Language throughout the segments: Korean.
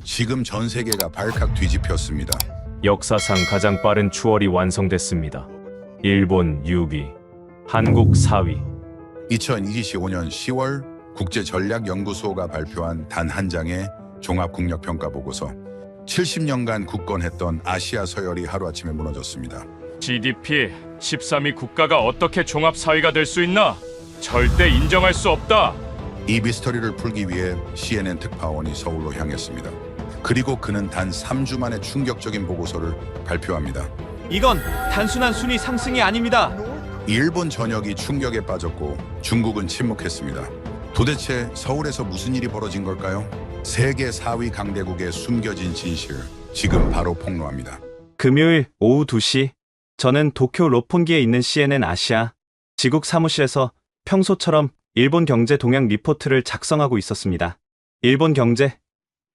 지금 전 세계가 발칵 뒤집혔습니다. 역사상 가장 빠른 추월이 완성됐습니다. 일본 6위, 한국 4위. 2025년 10월 국제전략연구소가 발표한 단 한 장의 종합국력평가 보고서. 70년간 굳건했던 아시아 서열이 하루아침에 무너졌습니다. GDP 13위 국가가 어떻게 종합 사위가 될 수 있나? 절대 인정할 수 없다. 이 미스터리를 풀기 위해 CNN 특파원이 서울로 향했습니다. 그리고 그는 단 3주 만에 충격적인 보고서를 발표합니다. 이건 단순한 순위 상승이 아닙니다. 일본 전역이 충격에 빠졌고 중국은 침묵했습니다. 도대체 서울에서 무슨 일이 벌어진 걸까요? 세계 4위 강대국의 숨겨진 진실, 지금 바로 폭로합니다. 금요일 오후 2시, 저는 도쿄 롭폰기에 있는 CNN 아시아 지국 사무실에서 평소처럼 일본 경제 동향 리포트를 작성하고 있었습니다. 일본 경제,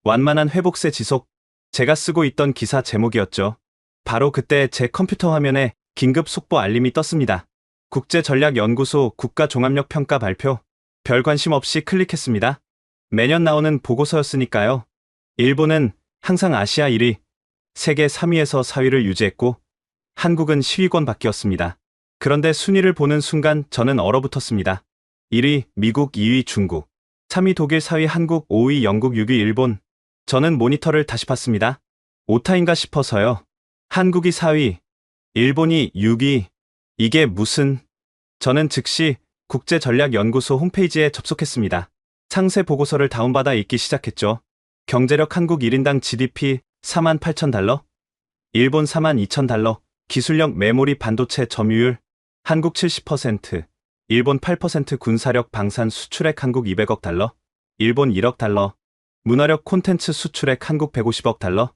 완만한 회복세 지속, 제가 쓰고 있던 기사 제목이었죠. 바로 그때 제 컴퓨터 화면에 긴급 속보 알림이 떴습니다. 국제전략연구소 국가종합력평가 발표. 별 관심 없이 클릭했습니다. 매년 나오는 보고서였으니까요. 일본은 항상 아시아 1위, 세계 3위에서 4위를 유지했고 한국은 10위권 밖이었습니다. 그런데 순위를 보는 순간 저는 얼어붙었습니다. 1위 미국, 2위 중국, 3위 독일, 4위 한국, 5위 영국, 6위 일본. 저는 모니터를 다시 봤습니다. 오타인가 싶어서요. 한국이 4위, 일본이 6위. 이게 무슨... 저는 즉시 국제전략연구소 홈페이지에 접속했습니다. 상세 보고서를 다운받아 읽기 시작했죠. 경제력 한국 1인당 GDP 48,000달러, 일본 42,000달러, 기술력 메모리 반도체 점유율, 한국 70%, 일본 8% 군사력 방산 수출액 한국 200억 달러, 일본 1억 달러, 문화력 콘텐츠 수출액 한국 150억 달러,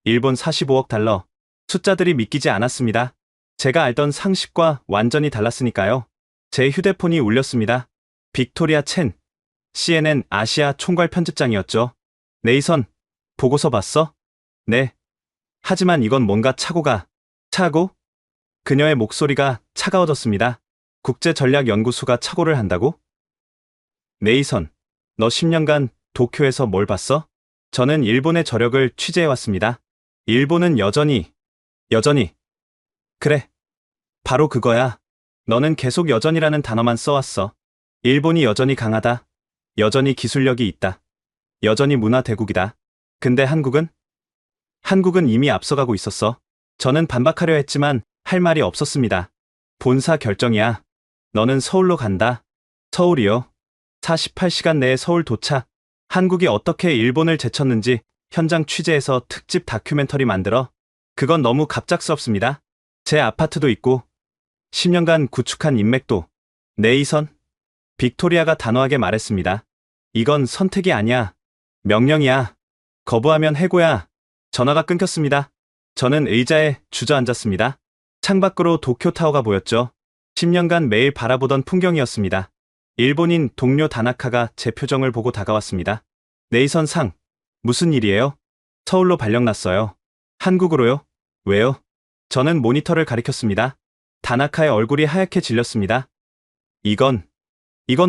일본 45억 달러. 숫자들이 믿기지 않았습니다. 제가 알던 상식과 완전히 달랐으니까요. 제 휴대폰이 울렸습니다. 빅토리아 첸, CNN 아시아 총괄 편집장이었죠. 네이선, 보고서 봤어? 네. 하지만 이건 뭔가 차고? 그녀의 목소리가 차가워졌습니다. 국제전략연구소가 착오를 한다고? 네이선, 너 10년간 도쿄에서 뭘 봤어? 저는 일본의 저력을 취재해왔습니다. 일본은 여전히. 그래. 바로 그거야. 너는 계속 여전이라는 단어만 써왔어. 일본이 여전히 강하다. 여전히 기술력이 있다. 여전히 문화 대국이다. 근데 한국은? 한국은 이미 앞서가고 있었어. 저는 반박하려 했지만 할 말이 없었습니다. 본사 결정이야. 너는 서울로 간다. 서울이요? 48시간 내에 서울 도착. 한국이 어떻게 일본을 제쳤는지 현장 취재해서 특집 다큐멘터리 만들어. 그건 너무 갑작스럽습니다. 제 아파트도 있고 10년간 구축한 인맥도. 네이선? 빅토리아가 단호하게 말했습니다. 이건 선택이 아니야. 명령이야. 거부하면 해고야. 전화가 끊겼습니다. 저는 의자에 주저앉았습니다. 창밖으로 도쿄타워가 보였죠. 10년간 매일 바라보던 풍경이었습니다. 일본인 동료 다나카가 제 표정을 보고 다가왔습니다. 네이선 상, 무슨 일이에요? 서울로 발령났어요. 한국으로요? 왜요? 저는 모니터를 가리켰습니다. 다나카의 얼굴이 하얗게 질렸습니다. 이건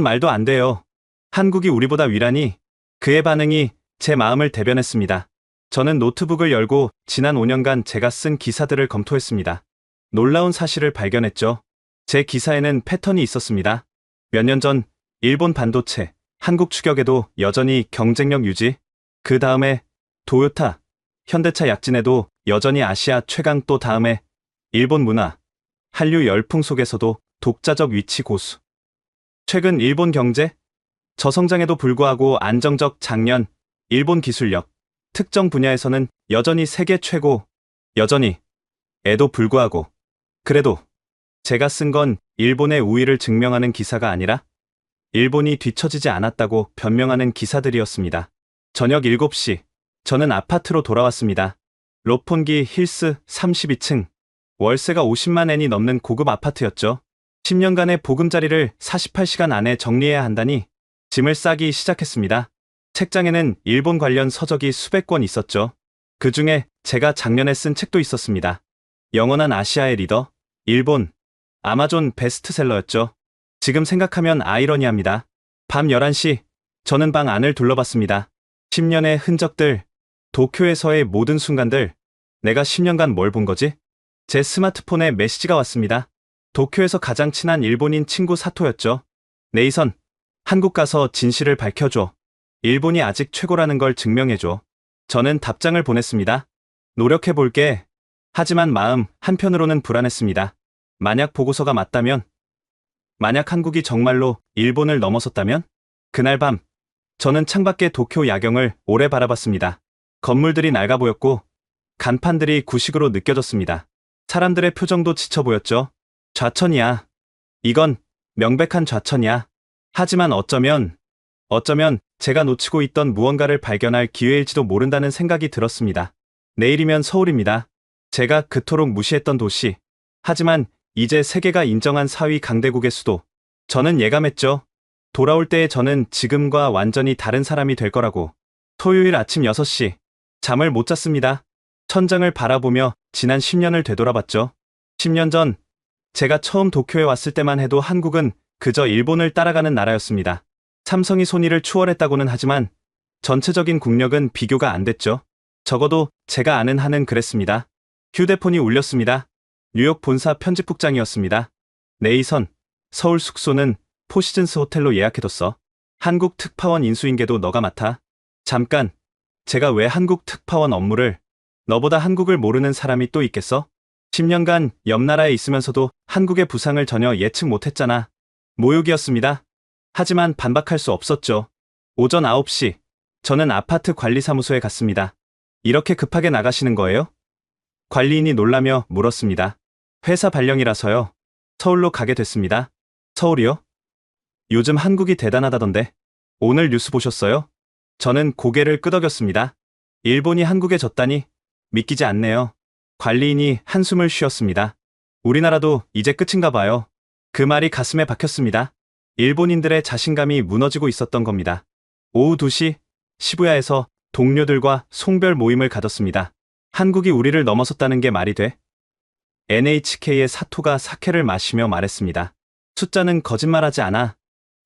말도 안 돼요. 한국이 우리보다 위라니. 그의 반응이 제 마음을 대변했습니다. 저는 노트북을 열고 지난 5년간 제가 쓴 기사들을 검토했습니다. 놀라운 사실을 발견했죠. 제 기사에는 패턴이 있었습니다. 몇 년 전 일본 반도체, 한국 추격에도 여전히 경쟁력 유지. 그 다음에 도요타, 현대차 약진에도 여전히 아시아 최강. 또 다음에 일본 문화, 한류 열풍 속에서도 독자적 위치 고수. 최근 일본 경제, 저성장에도 불구하고 안정적 장년, 일본 기술력, 특정 분야에서는 여전히 세계 최고, 여전히, 에도 불구하고. 그래도 제가 쓴 건 일본의 우위를 증명하는 기사가 아니라 일본이 뒤처지지 않았다고 변명하는 기사들이었습니다. 저녁 7시, 저는 아파트로 돌아왔습니다. 롭폰기 힐스 32층, 월세가 50만 엔이 넘는 고급 아파트였죠. 10년간의 보금자리를 48시간 안에 정리해야 한다니 짐을 싸기 시작했습니다. 책장에는 일본 관련 서적이 수백 권 있었죠. 그 중에 제가 작년에 쓴 책도 있었습니다. 영원한 아시아의 리더, 일본, 아마존 베스트셀러였죠. 지금 생각하면 아이러니합니다. 밤 11시, 저는 방 안을 둘러봤습니다. 10년의 흔적들, 도쿄에서의 모든 순간들, 내가 10년간 뭘 본 거지? 제 스마트폰에 메시지가 왔습니다. 도쿄에서 가장 친한 일본인 친구 사토였죠. 네이선, 한국 가서 진실을 밝혀줘. 일본이 아직 최고라는 걸 증명해줘. 저는 답장을 보냈습니다. 노력해볼게. 하지만 마음 한편으로는 불안했습니다. 만약 보고서가 맞다면? 만약 한국이 정말로 일본을 넘어섰다면? 그날 밤, 저는 창밖의 도쿄 야경을 오래 바라봤습니다. 건물들이 낡아 보였고, 간판들이 구식으로 느껴졌습니다. 사람들의 표정도 지쳐 보였죠. 좌천이야. 이건 명백한 좌천이야. 하지만 어쩌면 제가 놓치고 있던 무언가를 발견할 기회일지도 모른다는 생각이 들었습니다. 내일이면 서울입니다. 제가 그토록 무시했던 도시. 하지만 이제 세계가 인정한 4위 강대국의 수도. 저는 예감했죠. 돌아올 때의 저는 지금과 완전히 다른 사람이 될 거라고. 토요일 아침 6시. 잠을 못 잤습니다. 천장을 바라보며 지난 10년을 되돌아봤죠. 10년 전, 제가 처음 도쿄에 왔을 때만 해도 한국은 그저 일본을 따라가는 나라였습니다. 삼성이 소니를 추월했다고는 하지만 전체적인 국력은 비교가 안 됐죠. 적어도 제가 아는 한은 그랬습니다. 휴대폰이 울렸습니다. 뉴욕 본사 편집국장이었습니다. 네이선, 서울 숙소는 포시즌스 호텔로 예약해뒀어. 한국 특파원 인수인계도 너가 맡아. 잠깐, 제가 왜 한국 특파원 업무를, 너보다 한국을 모르는 사람이 또 있겠어? 10년간 옆 나라에 있으면서도 한국의 부상을 전혀 예측 못했잖아. 모욕이었습니다. 하지만 반박할 수 없었죠. 오전 9시, 저는 아파트 관리사무소에 갔습니다. 이렇게 급하게 나가시는 거예요? 관리인이 놀라며 물었습니다. 회사 발령이라서요. 서울로 가게 됐습니다. 서울이요? 요즘 한국이 대단하다던데. 오늘 뉴스 보셨어요? 저는 고개를 끄덕였습니다. 일본이 한국에 졌다니 믿기지 않네요. 관리인이 한숨을 쉬었습니다. 우리나라도 이제 끝인가 봐요. 그 말이 가슴에 박혔습니다. 일본인들의 자신감이 무너지고 있었던 겁니다. 오후 2시, 시부야에서 동료들과 송별 모임을 가졌습니다. 한국이 우리를 넘어섰다는 게 말이 돼? NHK의 사토가 사케를 마시며 말했습니다. 숫자는 거짓말하지 않아.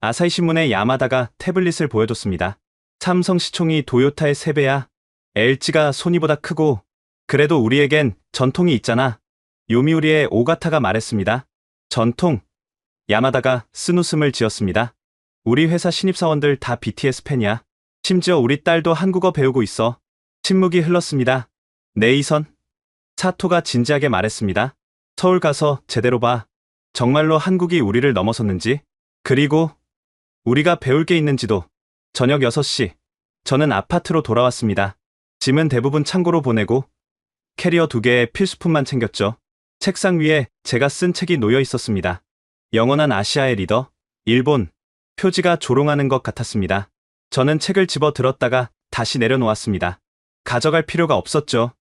아사히 신문의 야마다가 태블릿을 보여줬습니다. 삼성 시총이 도요타의 3배야. LG가 소니보다 크고, 그래도 우리에겐 전통이 있잖아. 요미우리의 오가타가 말했습니다. 전통. 야마다가 쓴웃음을 지었습니다. 우리 회사 신입사원들 다 BTS 팬이야. 심지어 우리 딸도 한국어 배우고 있어. 침묵이 흘렀습니다. 네이선. 사토가 진지하게 말했습니다. 서울 가서 제대로 봐. 정말로 한국이 우리를 넘어섰는지. 그리고 우리가 배울 게 있는지도. 저녁 6시. 저는 아파트로 돌아왔습니다. 짐은 대부분 창고로 보내고 캐리어 2개의 필수품만 챙겼죠. 책상 위에 제가 쓴 책이 놓여 있었습니다. 영원한 아시아의 리더, 일본. 표지가 조롱하는 것 같았습니다. 저는 책을 집어 들었다가 다시 내려놓았습니다. 가져갈 필요가 없었죠.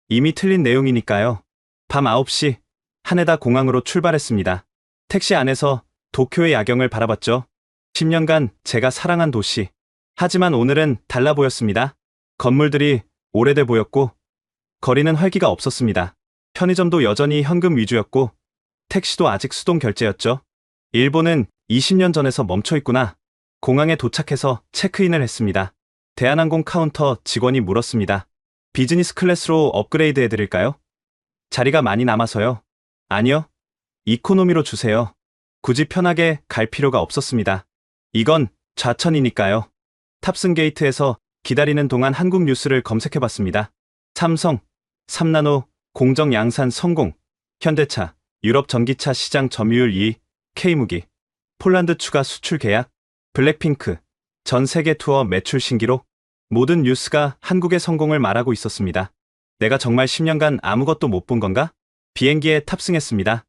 이미 틀린 내용이니까요. 밤 9시, 하네다 공항으로 출발했습니다. 택시 안에서 도쿄의 야경을 바라봤죠. 10년간 제가 사랑한 도시. 하지만 오늘은 달라 보였습니다. 건물들이 오래돼 보였고, 거리는 활기가 없었습니다. 편의점도 여전히 현금 위주였고, 택시도 아직 수동 결제였죠. 일본은 20년 전에서 멈춰 있구나. 공항에 도착해서 체크인을 했습니다. 대한항공 카운터 직원이 물었습니다. 비즈니스 클래스로 업그레이드 해드릴까요? 자리가 많이 남아서요. 아니요. 이코노미로 주세요. 굳이 편하게 갈 필요가 없었습니다. 이건 좌천이니까요. 탑승 게이트에서 기다리는 동안 한국 뉴스를 검색해봤습니다. 삼성, 3나노, 공정 양산 성공, 현대차, 유럽 전기차 시장 점유율 2, K무기, 폴란드 추가 수출 계약, 블랙핑크, 전 세계 투어 매출 신기록, 모든 뉴스가 한국의 성공을 말하고 있었습니다. 내가 정말 10년간 아무것도 못 본 건가? 비행기에 탑승했습니다.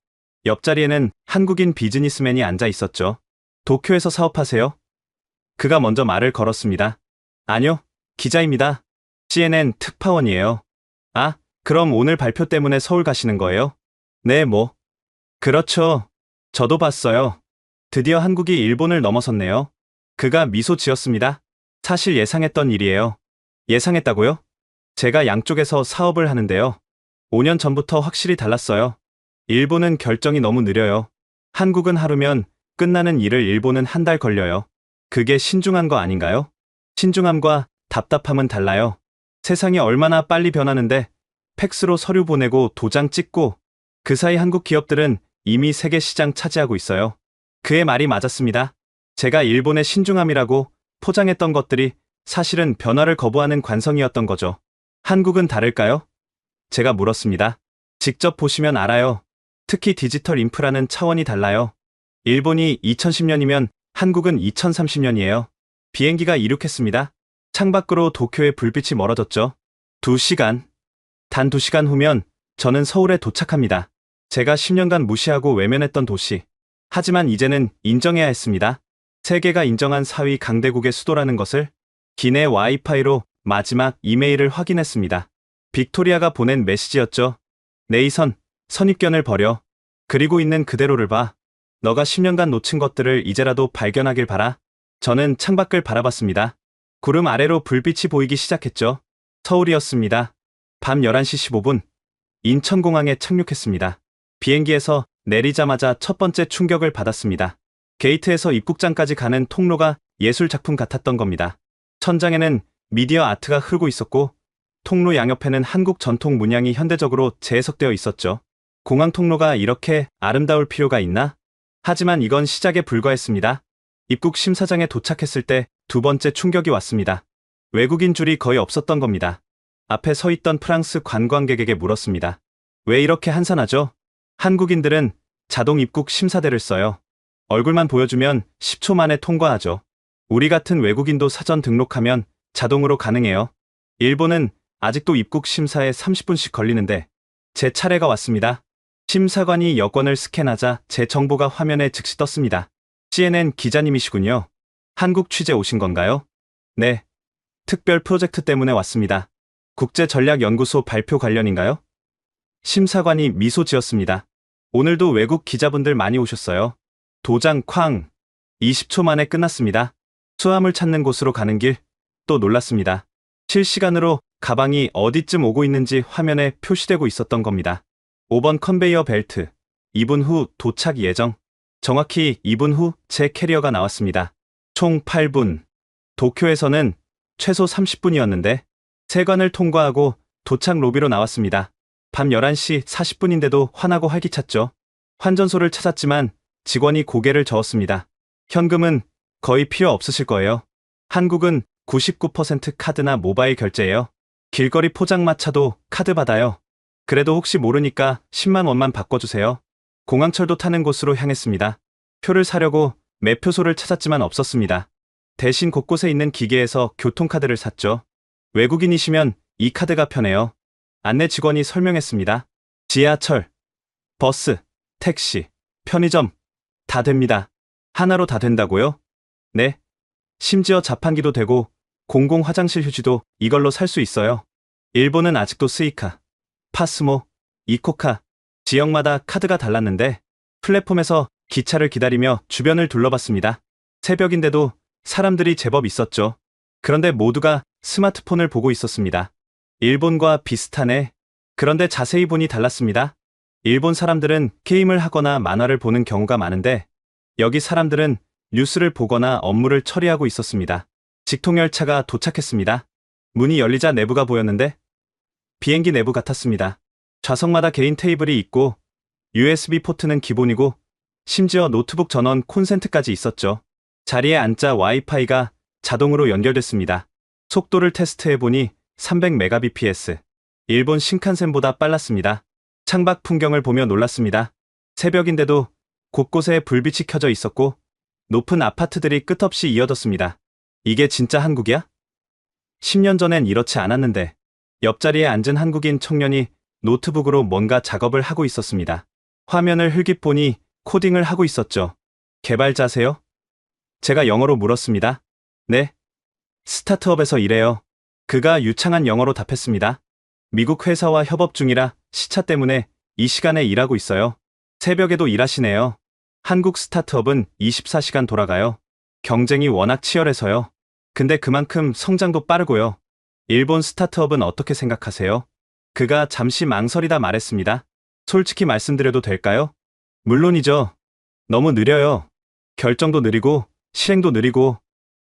옆자리에는 한국인 비즈니스맨이 앉아 있었죠. 도쿄에서 사업하세요? 그가 먼저 말을 걸었습니다. 아니요, 기자입니다. CNN 특파원이에요. 아, 그럼 오늘 발표 때문에 서울 가시는 거예요? 네, 뭐. 그렇죠. 저도 봤어요. 드디어 한국이 일본을 넘어섰네요. 그가 미소 지었습니다. 사실 예상했던 일이에요. 예상했다고요? 제가 양쪽에서 사업을 하는데요. 5년 전부터 확실히 달랐어요. 일본은 결정이 너무 느려요. 한국은 하루면 끝나는 일을 일본은 한 달 걸려요. 그게 신중한 거 아닌가요? 신중함과 답답함은 달라요. 세상이 얼마나 빨리 변하는데 팩스로 서류 보내고 도장 찍고 그 사이 한국 기업들은 이미 세계 시장 차지하고 있어요. 그의 말이 맞았습니다. 제가 일본의 신중함이라고 포장했던 것들이 사실은 변화를 거부하는 관성이었던 거죠. 한국은 다를까요? 제가 물었습니다. 직접 보시면 알아요. 특히 디지털 인프라는 차원이 달라요. 일본이 2010년이면 한국은 2030년이에요. 비행기가 이륙했습니다. 창밖으로 도쿄의 불빛이 멀어졌죠. 2시간. 단 2시간 후면 저는 서울에 도착합니다. 제가 10년간 무시하고 외면했던 도시. 하지만 이제는 인정해야 했습니다. 세계가 인정한 4위 강대국의 수도라는 것을. 기내 와이파이로 마지막 이메일을 확인했습니다. 빅토리아가 보낸 메시지였죠. 네이선, 선입견을 버려. 그리고 있는 그대로를 봐. 너가 10년간 놓친 것들을 이제라도 발견하길 바라. 저는 창밖을 바라봤습니다. 구름 아래로 불빛이 보이기 시작했죠. 서울이었습니다. 밤 11시 15분. 인천공항에 착륙했습니다. 비행기에서 내리자마자 첫 번째 충격을 받았습니다. 게이트에서 입국장까지 가는 통로가 예술 작품 같았던 겁니다. 천장에는 미디어 아트가 흐르고 있었고 통로 양옆에는 한국 전통 문양이 현대적으로 재해석되어 있었죠. 공항 통로가 이렇게 아름다울 필요가 있나? 하지만 이건 시작에 불과했습니다. 입국 심사장에 도착했을 때 두 번째 충격이 왔습니다. 외국인 줄이 거의 없었던 겁니다. 앞에 서 있던 프랑스 관광객에게 물었습니다. 왜 이렇게 한산하죠? 한국인들은 자동 입국 심사대를 써요. 얼굴만 보여주면 10초 만에 통과하죠. 우리 같은 외국인도 사전 등록하면 자동으로 가능해요. 일본은 아직도 입국 심사에 30분씩 걸리는데 제 차례가 왔습니다. 심사관이 여권을 스캔하자 제 정보가 화면에 즉시 떴습니다. CNN 기자님이시군요. 한국 취재 오신 건가요? 네. 특별 프로젝트 때문에 왔습니다. 국제전략연구소 발표 관련인가요? 심사관이 미소 지었습니다. 오늘도 외국 기자분들 많이 오셨어요. 도장 쾅. 20초 만에 끝났습니다. 수화물 찾는 곳으로 가는 길. 또 놀랐습니다. 실시간으로 가방이 어디쯤 오고 있는지 화면에 표시되고 있었던 겁니다. 5번 컨베이어 벨트. 2분 후 도착 예정. 정확히 2분 후 제 캐리어가 나왔습니다. 총 8분. 도쿄에서는 최소 30분이었는데 세관을 통과하고 도착 로비로 나왔습니다. 밤 11시 40분인데도 환하고 활기찼죠. 환전소를 찾았지만 직원이 고개를 저었습니다. 현금은 거의 필요 없으실 거예요. 한국은 99% 카드나 모바일 결제예요. 길거리 포장마차도 카드 받아요. 그래도 혹시 모르니까 10만 원만 바꿔주세요. 공항철도 타는 곳으로 향했습니다. 표를 사려고 매표소를 찾았지만 없었습니다. 대신 곳곳에 있는 기계에서 교통카드를 샀죠. 외국인이시면 이 카드가 편해요. 안내 직원이 설명했습니다. 지하철, 버스, 택시, 편의점 다 됩니다. 하나로 다 된다고요? 네. 심지어 자판기도 되고 공공 화장실 휴지도 이걸로 살 수 있어요. 일본은 아직도 스이카, 파스모, 이코카 지역마다 카드가 달랐는데 플랫폼에서 기차를 기다리며 주변을 둘러봤습니다. 새벽인데도 사람들이 제법 있었죠. 그런데 모두가 스마트폰을 보고 있었습니다. 일본과 비슷하네. 그런데 자세히 보니 달랐습니다. 일본 사람들은 게임을 하거나 만화를 보는 경우가 많은데 여기 사람들은 뉴스를 보거나 업무를 처리하고 있었습니다. 직통열차가 도착했습니다. 문이 열리자 내부가 보였는데 비행기 내부 같았습니다. 좌석마다 개인 테이블이 있고 USB 포트는 기본이고 심지어 노트북 전원 콘센트까지 있었죠. 자리에 앉자 와이파이가 자동으로 연결됐습니다. 속도를 테스트해보니 300mbps. 일본 신칸센보다 빨랐습니다. 창밖 풍경을 보며 놀랐습니다. 새벽인데도 곳곳에 불빛이 켜져 있었고 높은 아파트들이 끝없이 이어졌습니다. 이게 진짜 한국이야? 10년 전엔 이렇지 않았는데 옆자리에 앉은 한국인 청년이 노트북으로 뭔가 작업을 하고 있었습니다. 화면을 흘깃 보니 코딩을 하고 있었죠. 개발자세요? 제가 영어로 물었습니다. 네. 스타트업에서 일해요. 그가 유창한 영어로 답했습니다. 미국 회사와 협업 중이라 시차 때문에 이 시간에 일하고 있어요. 새벽에도 일하시네요. 한국 스타트업은 24시간 돌아가요. 경쟁이 워낙 치열해서요. 근데 그만큼 성장도 빠르고요. 일본 스타트업은 어떻게 생각하세요? 그가 잠시 망설이다 말했습니다. 솔직히 말씀드려도 될까요? 물론이죠. 너무 느려요. 결정도 느리고 실행도 느리고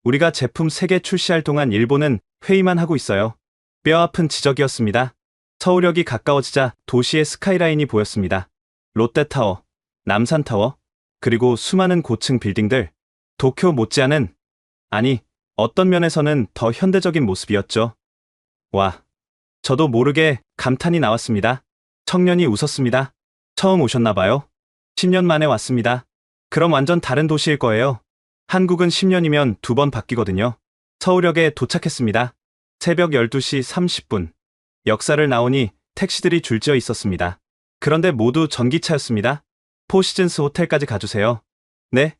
우리가 제품 3개 출시할 동안 일본은 회의만 하고 있어요. 뼈아픈 지적이었습니다. 서울역이 가까워지자 도시의 스카이라인이 보였습니다. 롯데타워, 남산타워, 그리고 수많은 고층 빌딩들. 도쿄 못지않은, 아니, 어떤 면에서는 더 현대적인 모습이었죠. 와, 저도 모르게 감탄이 나왔습니다. 청년이 웃었습니다. 처음 오셨나봐요. 10년 만에 왔습니다. 그럼 완전 다른 도시일 거예요. 한국은 10년이면 2번 바뀌거든요. 서울역에 도착했습니다. 새벽 12시 30분. 역사를 나오니 택시들이 줄지어 있었습니다. 그런데 모두 전기차였습니다. 포시즌스 호텔까지 가주세요. 네?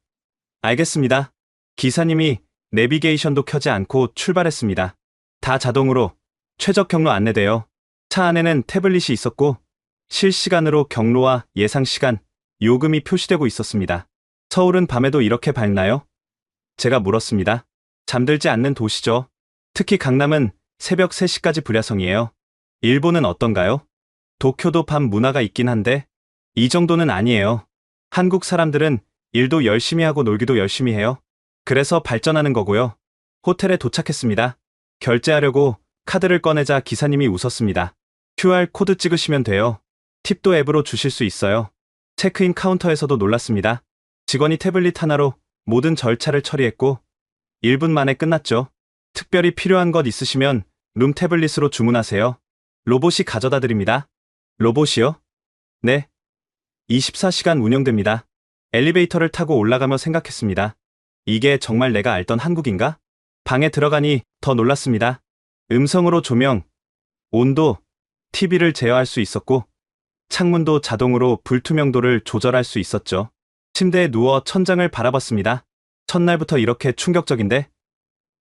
알겠습니다. 기사님이 내비게이션도 켜지 않고 출발했습니다. 다 자동으로 최적 경로 안내되어 차 안에는 태블릿이 있었고 실시간으로 경로와 예상 시간, 요금이 표시되고 있었습니다. 서울은 밤에도 이렇게 밝나요? 제가 물었습니다. 잠들지 않는 도시죠. 특히 강남은 새벽 3시까지 불야성이에요. 일본은 어떤가요? 도쿄도 밤 문화가 있긴 한데 이 정도는 아니에요. 한국 사람들은 일도 열심히 하고 놀기도 열심히 해요. 그래서 발전하는 거고요. 호텔에 도착했습니다. 결제하려고 카드를 꺼내자 기사님이 웃었습니다. QR코드 찍으시면 돼요. 팁도 앱으로 주실 수 있어요. 체크인 카운터에서도 놀랐습니다. 직원이 태블릿 하나로 모든 절차를 처리했고 1분 만에 끝났죠. 특별히 필요한 것 있으시면 룸 태블릿으로 주문하세요. 로봇이 가져다 드립니다. 로봇이요? 네. 24시간 운영됩니다. 엘리베이터를 타고 올라가며 생각했습니다. 이게 정말 내가 알던 한국인가? 방에 들어가니 더 놀랐습니다. 음성으로 조명, 온도, TV를 제어할 수 있었고 창문도 자동으로 불투명도를 조절할 수 있었죠. 침대에 누워 천장을 바라봤습니다. 첫날부터 이렇게 충격적인데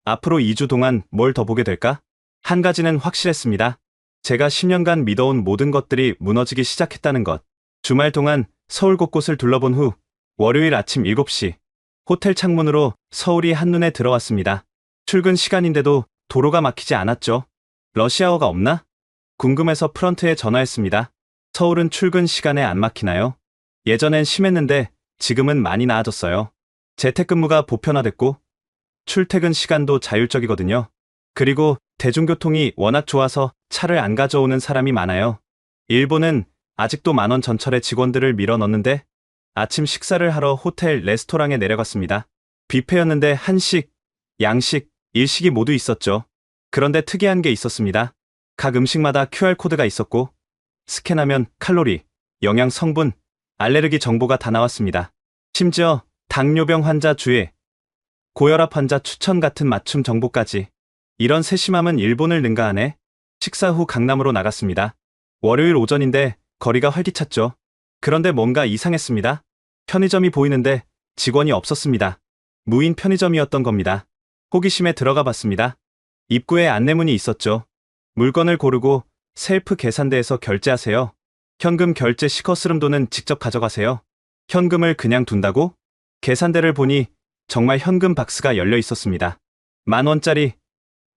앞으로 2주 동안 뭘 더 보게 될까? 한 가지는 확실했습니다. 제가 10년간 믿어온 모든 것들이 무너지기 시작했다는 것. 주말 동안 서울 곳곳을 둘러본 후 월요일 아침 7시 호텔 창문으로 서울이 한눈에 들어왔습니다. 출근 시간인데도 도로가 막히지 않았죠. 러시아어가 없나? 궁금해서 프런트에 전화했습니다. 서울은 출근 시간에 안 막히나요? 예전엔 심했는데 지금은 많이 나아졌어요. 재택근무가 보편화됐고 출퇴근 시간도 자율적이거든요. 그리고 대중교통이 워낙 좋아서 차를 안 가져오는 사람이 많아요. 일본은 아직도 만원 전철에 직원들을 밀어 넣는데 아침 식사를 하러 호텔 레스토랑에 내려갔습니다. 뷔페였는데 한식, 양식, 일식이 모두 있었죠. 그런데 특이한 게 있었습니다. 각 음식마다 QR코드가 있었고 스캔하면 칼로리, 영양 성분, 알레르기 정보가 다 나왔습니다. 심지어 당뇨병 환자 주의, 고혈압 환자 추천 같은 맞춤 정보까지. 이런 세심함은 일본을 능가하네. 식사 후 강남으로 나갔습니다. 월요일 오전인데 거리가 활기찼죠. 그런데 뭔가 이상했습니다. 편의점이 보이는데 직원이 없었습니다. 무인 편의점이었던 겁니다. 호기심에 들어가 봤습니다. 입구에 안내문이 있었죠. 물건을 고르고 셀프 계산대에서 결제하세요. 현금 결제 시커스름돈은 직접 가져가세요. 현금을 그냥 둔다고? 계산대를 보니 정말 현금 박스가 열려 있었습니다. 10,000원짜리,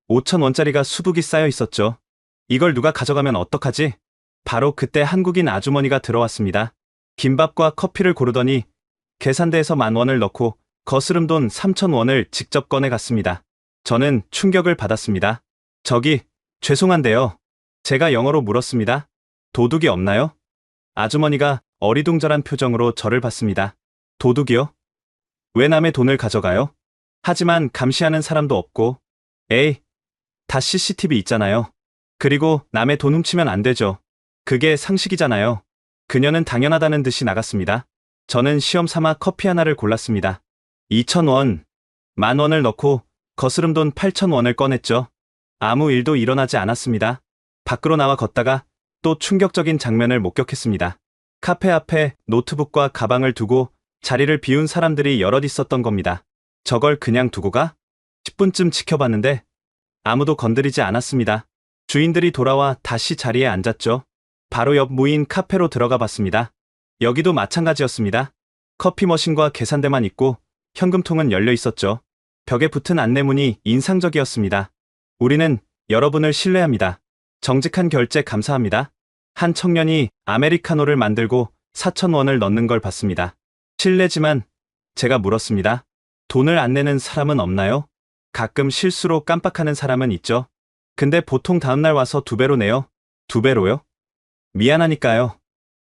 5,000원짜리가 수북이 쌓여 있었죠. 이걸 누가 가져가면 어떡하지? 바로 그때 한국인 아주머니가 들어왔습니다. 김밥과 커피를 고르더니 계산대에서 10,000원을 넣고 거스름돈 3,000원을 직접 꺼내갔습니다. 저는 충격을 받았습니다. 저기, 죄송한데요. 제가 영어로 물었습니다. 도둑이 없나요? 아주머니가 어리둥절한 표정으로 저를 봤습니다. 도둑이요? 왜 남의 돈을 가져가요? 하지만 감시하는 사람도 없고, 에이, 다 CCTV 있잖아요. 그리고 남의 돈 훔치면 안 되죠. 그게 상식이잖아요. 그녀는 당연하다는 듯이 나갔습니다. 저는 시험 삼아 커피 하나를 골랐습니다. 2,000원, 10,000원을 넣고 거스름돈 8,000원을 꺼냈죠. 아무 일도 일어나지 않았습니다. 밖으로 나와 걷다가 또 충격적인 장면을 목격했습니다. 카페 앞에 노트북과 가방을 두고 자리를 비운 사람들이 여럿 있었던 겁니다. 저걸 그냥 두고 가? 10분쯤 지켜봤는데 아무도 건드리지 않았습니다. 주인들이 돌아와 다시 자리에 앉았죠. 바로 옆 무인 카페로 들어가 봤습니다. 여기도 마찬가지였습니다. 커피 머신과 계산대만 있고 현금통은 열려 있었죠. 벽에 붙은 안내문이 인상적이었습니다. 우리는 여러분을 신뢰합니다. 정직한 결제 감사합니다. 한 청년이 아메리카노를 만들고 4,000원을 넣는 걸 봤습니다. 실례지만 제가 물었습니다. 돈을 안 내는 사람은 없나요? 가끔 실수로 깜빡하는 사람은 있죠. 근데 보통 다음날 와서 2배로 내요. 2배로요? 미안하니까요.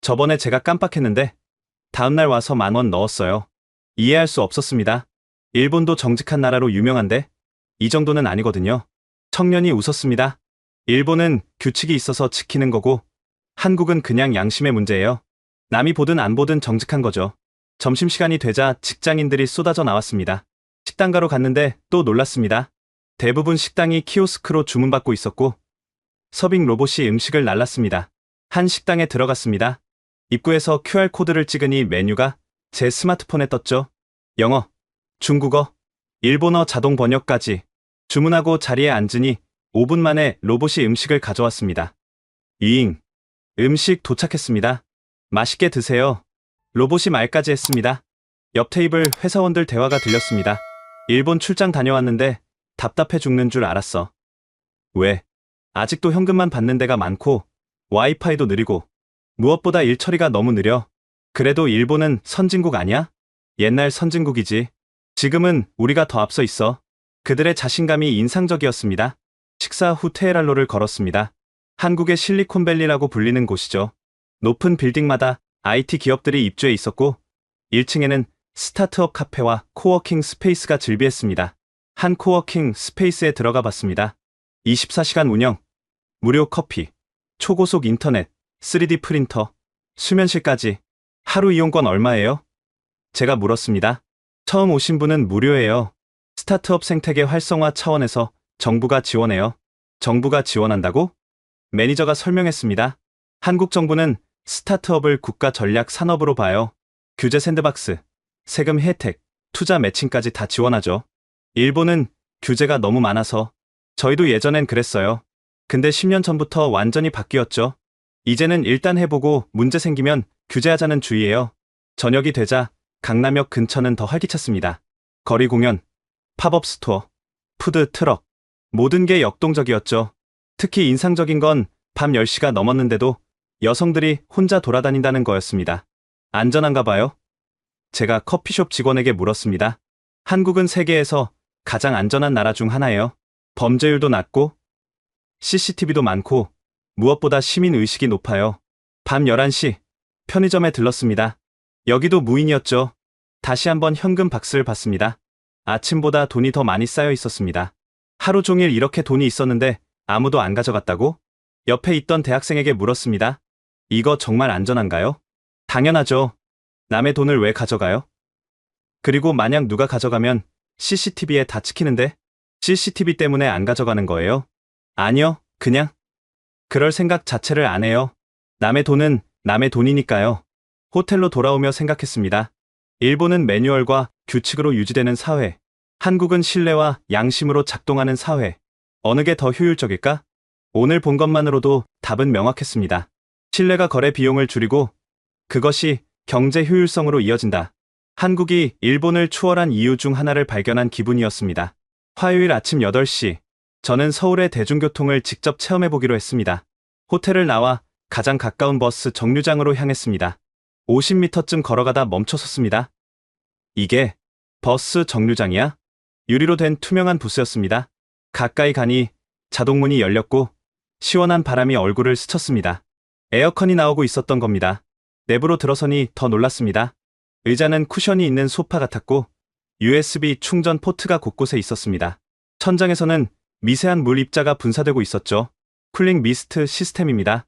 저번에 제가 깜빡했는데 다음날 와서 10,000원 넣었어요. 이해할 수 없었습니다. 일본도 정직한 나라로 유명한데 이 정도는 아니거든요. 청년이 웃었습니다. 일본은 규칙이 있어서 지키는 거고 한국은 그냥 양심의 문제예요. 남이 보든 안 보든 정직한 거죠. 점심시간이 되자 직장인들이 쏟아져 나왔습니다. 식당가로 갔는데 또 놀랐습니다. 대부분 식당이 키오스크로 주문받고 있었고 서빙 로봇이 음식을 날랐습니다. 한 식당에 들어갔습니다. 입구에서 QR코드를 찍으니 메뉴가 제 스마트폰에 떴죠. 영어, 중국어, 일본어 자동 번역까지. 주문하고 자리에 앉으니 5분 만에 로봇이 음식을 가져왔습니다. 잉. 음식 도착했습니다. 맛있게 드세요. 로봇이 말까지 했습니다. 옆 테이블 회사원들 대화가 들렸습니다. 일본 출장 다녀왔는데 답답해 죽는 줄 알았어. 왜? 아직도 현금만 받는 데가 많고 와이파이도 느리고 무엇보다 일 처리가 너무 느려. 그래도 일본은 선진국 아니야? 옛날 선진국이지. 지금은 우리가 더 앞서 있어. 그들의 자신감이 인상적이었습니다. 식사 후 테헤랄로를 걸었습니다. 한국의 실리콘밸리라고 불리는 곳이죠. 높은 빌딩마다 IT 기업들이 입주해 있었고 1층에는 스타트업 카페와 코워킹 스페이스가 즐비했습니다. 한 코워킹 스페이스에 들어가 봤습니다. 24시간 운영, 무료 커피, 초고속 인터넷, 3D 프린터, 수면실까지. 하루 이용권 얼마예요? 제가 물었습니다. 처음 오신 분은 무료예요. 스타트업 생태계 활성화 차원에서 정부가 지원해요. 정부가 지원한다고? 매니저가 설명했습니다. 한국 정부는 스타트업을 국가 전략 산업으로 봐요. 규제 샌드박스, 세금 혜택, 투자 매칭까지 다 지원하죠. 일본은 규제가 너무 많아서 저희도 예전엔 그랬어요. 근데 10년 전부터 완전히 바뀌었죠. 이제는 일단 해보고 문제 생기면 규제하자는 주의예요. 저녁이 되자 강남역 근처는 더 활기찼습니다. 거리 공연, 팝업 스토어, 푸드 트럭, 모든 게 역동적이었죠. 특히 인상적인 건 밤 10시가 넘었는데도 여성들이 혼자 돌아다닌다는 거였습니다. 안전한가 봐요? 제가 커피숍 직원에게 물었습니다. 한국은 세계에서 가장 안전한 나라 중 하나예요. 범죄율도 낮고 CCTV도 많고 무엇보다 시민 의식이 높아요. 밤 11시 편의점에 들렀습니다. 여기도 무인이었죠. 다시 한번 현금 박스를 봤습니다. 아침보다 돈이 더 많이 쌓여 있었습니다. 하루 종일 이렇게 돈이 있었는데 아무도 안 가져갔다고? 옆에 있던 대학생에게 물었습니다. 이거 정말 안전한가요? 당연하죠. 남의 돈을 왜 가져가요? 그리고 만약 누가 가져가면 CCTV에 다 찍히는데 CCTV 때문에 안 가져가는 거예요? 아니요, 그냥 그럴 생각 자체를 안 해요. 남의 돈은 남의 돈이니까요. 호텔로 돌아오며 생각했습니다. 일본은 매뉴얼과 규칙으로 유지되는 사회, 한국은 신뢰와 양심으로 작동하는 사회. 어느 게 더 효율적일까? 오늘 본 것만으로도 답은 명확했습니다. 신뢰가 거래 비용을 줄이고 그것이 경제 효율성으로 이어진다. 한국이 일본을 추월한 이유 중 하나를 발견한 기분이었습니다. 화요일 아침 8시, 저는 서울의 대중교통을 직접 체험해보기로 했습니다. 호텔을 나와 가장 가까운 버스 정류장으로 향했습니다. 50m쯤 걸어가다 멈춰섰습니다. 이게 버스 정류장이야? 유리로 된 투명한 부스였습니다. 가까이 가니 자동문이 열렸고 시원한 바람이 얼굴을 스쳤습니다. 에어컨이 나오고 있었던 겁니다. 내부로 들어서니 더 놀랐습니다. 의자는 쿠션이 있는 소파 같았고 USB 충전 포트가 곳곳에 있었습니다. 천장에서는 미세한 물 입자가 분사되고 있었죠. 쿨링 미스트 시스템입니다.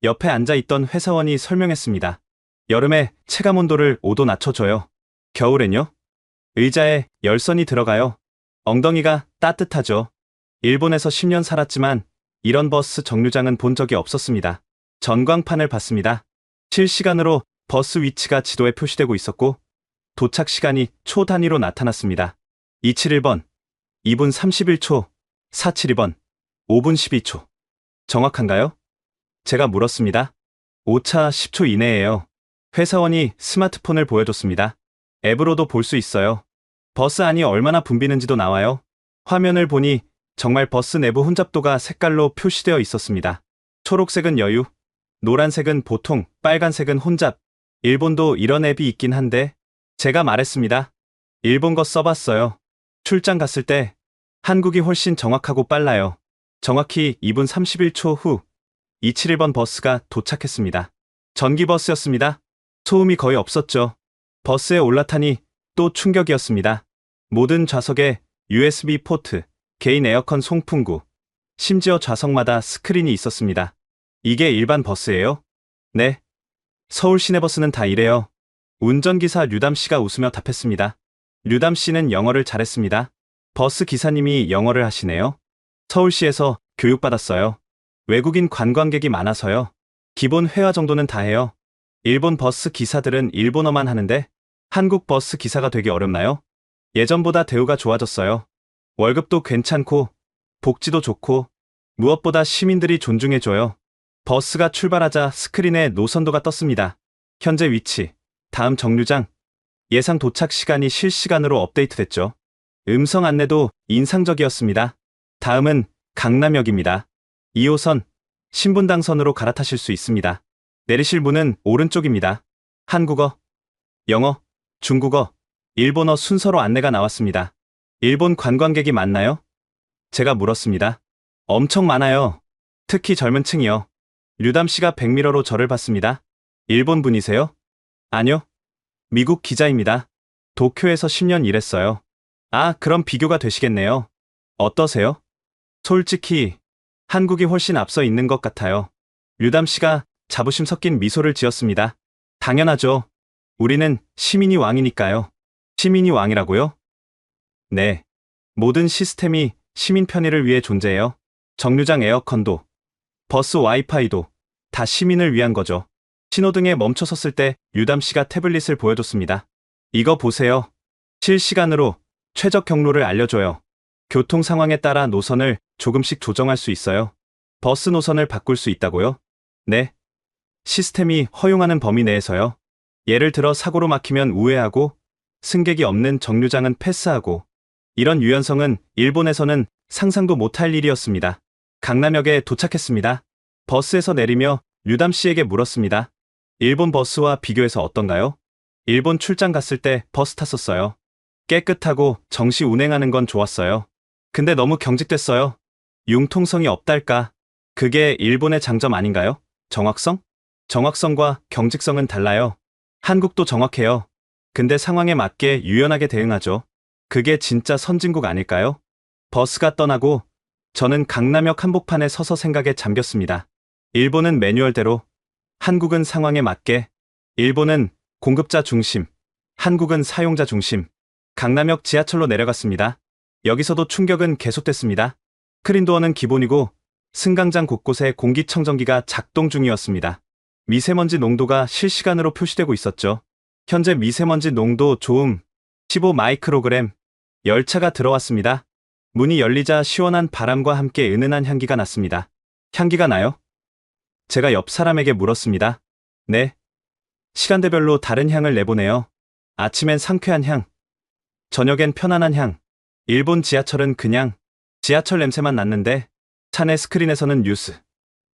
옆에 앉아있던 회사원이 설명했습니다. 여름에 체감 온도를 5도 낮춰줘요. 겨울엔요? 의자에 열선이 들어가요. 엉덩이가 따뜻하죠. 일본에서 10년 살았지만 이런 버스 정류장은 본 적이 없었습니다. 전광판을 봤습니다. 실시간으로 버스 위치가 지도에 표시되고 있었고 도착 시간이 초 단위로 나타났습니다. 271번, 2분 31초, 472번, 5분 12초. 정확한가요? 제가 물었습니다. 오차 10초 이내예요. 회사원이 스마트폰을 보여줬습니다. 앱으로도 볼 수 있어요. 버스 안이 얼마나 붐비는지도 나와요. 화면을 보니 정말 버스 내부 혼잡도가 색깔로 표시되어 있었습니다. 초록색은 여유, 노란색은 보통, 빨간색은 혼잡. 일본도 이런 앱이 있긴 한데 제가 말했습니다. 일본 거 써봤어요. 출장 갔을 때 한국이 훨씬 정확하고 빨라요. 정확히 2분 31초 후 271번 버스가 도착했습니다. 전기버스였습니다. 소음이 거의 없었죠. 버스에 올라타니 또 충격이었습니다. 모든 좌석에 USB 포트, 개인 에어컨 송풍구, 심지어 좌석마다 스크린이 있었습니다. 이게 일반 버스예요? 네. 서울 시내버스는 다 이래요. 운전기사 류담 씨가 웃으며 답했습니다. 류담 씨는 영어를 잘했습니다. 버스 기사님이 영어를 하시네요. 서울시에서 교육받았어요. 외국인 관광객이 많아서요. 기본 회화 정도는 다 해요. 일본 버스 기사들은 일본어만 하는데 한국 버스 기사가 되기 어렵나요? 예전보다 대우가 좋아졌어요. 월급도 괜찮고 복지도 좋고 무엇보다 시민들이 존중해줘요. 버스가 출발하자 스크린에 노선도가 떴습니다. 현재 위치, 다음 정류장, 예상 도착 시간이 실시간으로 업데이트됐죠. 음성 안내도 인상적이었습니다. 다음은 강남역입니다. 2호선 신분당선으로 갈아타실 수 있습니다. 내리실 문은 오른쪽입니다. 한국어, 영어, 중국어, 일본어 순서로 안내가 나왔습니다. 일본 관광객이 많나요? 제가 물었습니다. 엄청 많아요. 특히 젊은 층이요. 류담 씨가 백미러로 저를 봤습니다. 일본 분이세요? 아니요. 미국 기자입니다. 도쿄에서 10년 일했어요. 아, 그럼 비교가 되시겠네요. 어떠세요? 솔직히 한국이 훨씬 앞서 있는 것 같아요. 류담 씨가 자부심 섞인 미소를 지었습니다. 당연하죠. 우리는 시민이 왕이니까요. 시민이 왕이라고요? 네. 모든 시스템이 시민 편의를 위해 존재해요. 정류장 에어컨도, 버스 와이파이도 다 시민을 위한 거죠. 신호등에 멈춰 섰을 때 류담 씨가 태블릿을 보여줬습니다. 이거 보세요. 실시간으로 최적 경로를 알려줘요. 교통 상황에 따라 노선을 조금씩 조정할 수 있어요. 버스 노선을 바꿀 수 있다고요? 네. 시스템이 허용하는 범위 내에서요. 예를 들어 사고로 막히면 우회하고 승객이 없는 정류장은 패스하고 이런 유연성은 일본에서는 상상도 못할 일이었습니다. 강남역에 도착했습니다. 버스에서 내리며 류담 씨에게 물었습니다. 일본 버스와 비교해서 어떤가요? 일본 출장 갔을 때 버스 탔었어요. 깨끗하고 정시 운행하는 건 좋았어요. 근데 너무 경직됐어요. 융통성이 없달까. 그게 일본의 장점 아닌가요? 정확성? 정확성과 경직성은 달라요. 한국도 정확해요. 근데 상황에 맞게 유연하게 대응하죠. 그게 진짜 선진국 아닐까요? 버스가 떠나고 저는 강남역 한복판에 서서 생각에 잠겼습니다. 일본은 매뉴얼대로, 한국은 상황에 맞게, 일본은 공급자 중심, 한국은 사용자 중심. 강남역 지하철로 내려갔습니다. 여기서도 충격은 계속됐습니다. 스크린도어는 기본이고 승강장 곳곳에 공기청정기가 작동 중이었습니다. 미세먼지 농도가 실시간으로 표시되고 있었죠. 현재 미세먼지 농도 좋음 15 마이크로그램. 열차가 들어왔습니다. 문이 열리자 시원한 바람과 함께 은은한 향기가 났습니다. 향기가 나요? 제가 옆 사람에게 물었습니다. 네. 시간대별로 다른 향을 내보내요. 아침엔 상쾌한 향, 저녁엔 편안한 향. 일본 지하철은 그냥 지하철 냄새만 났는데 차 내 스크린에서는 뉴스,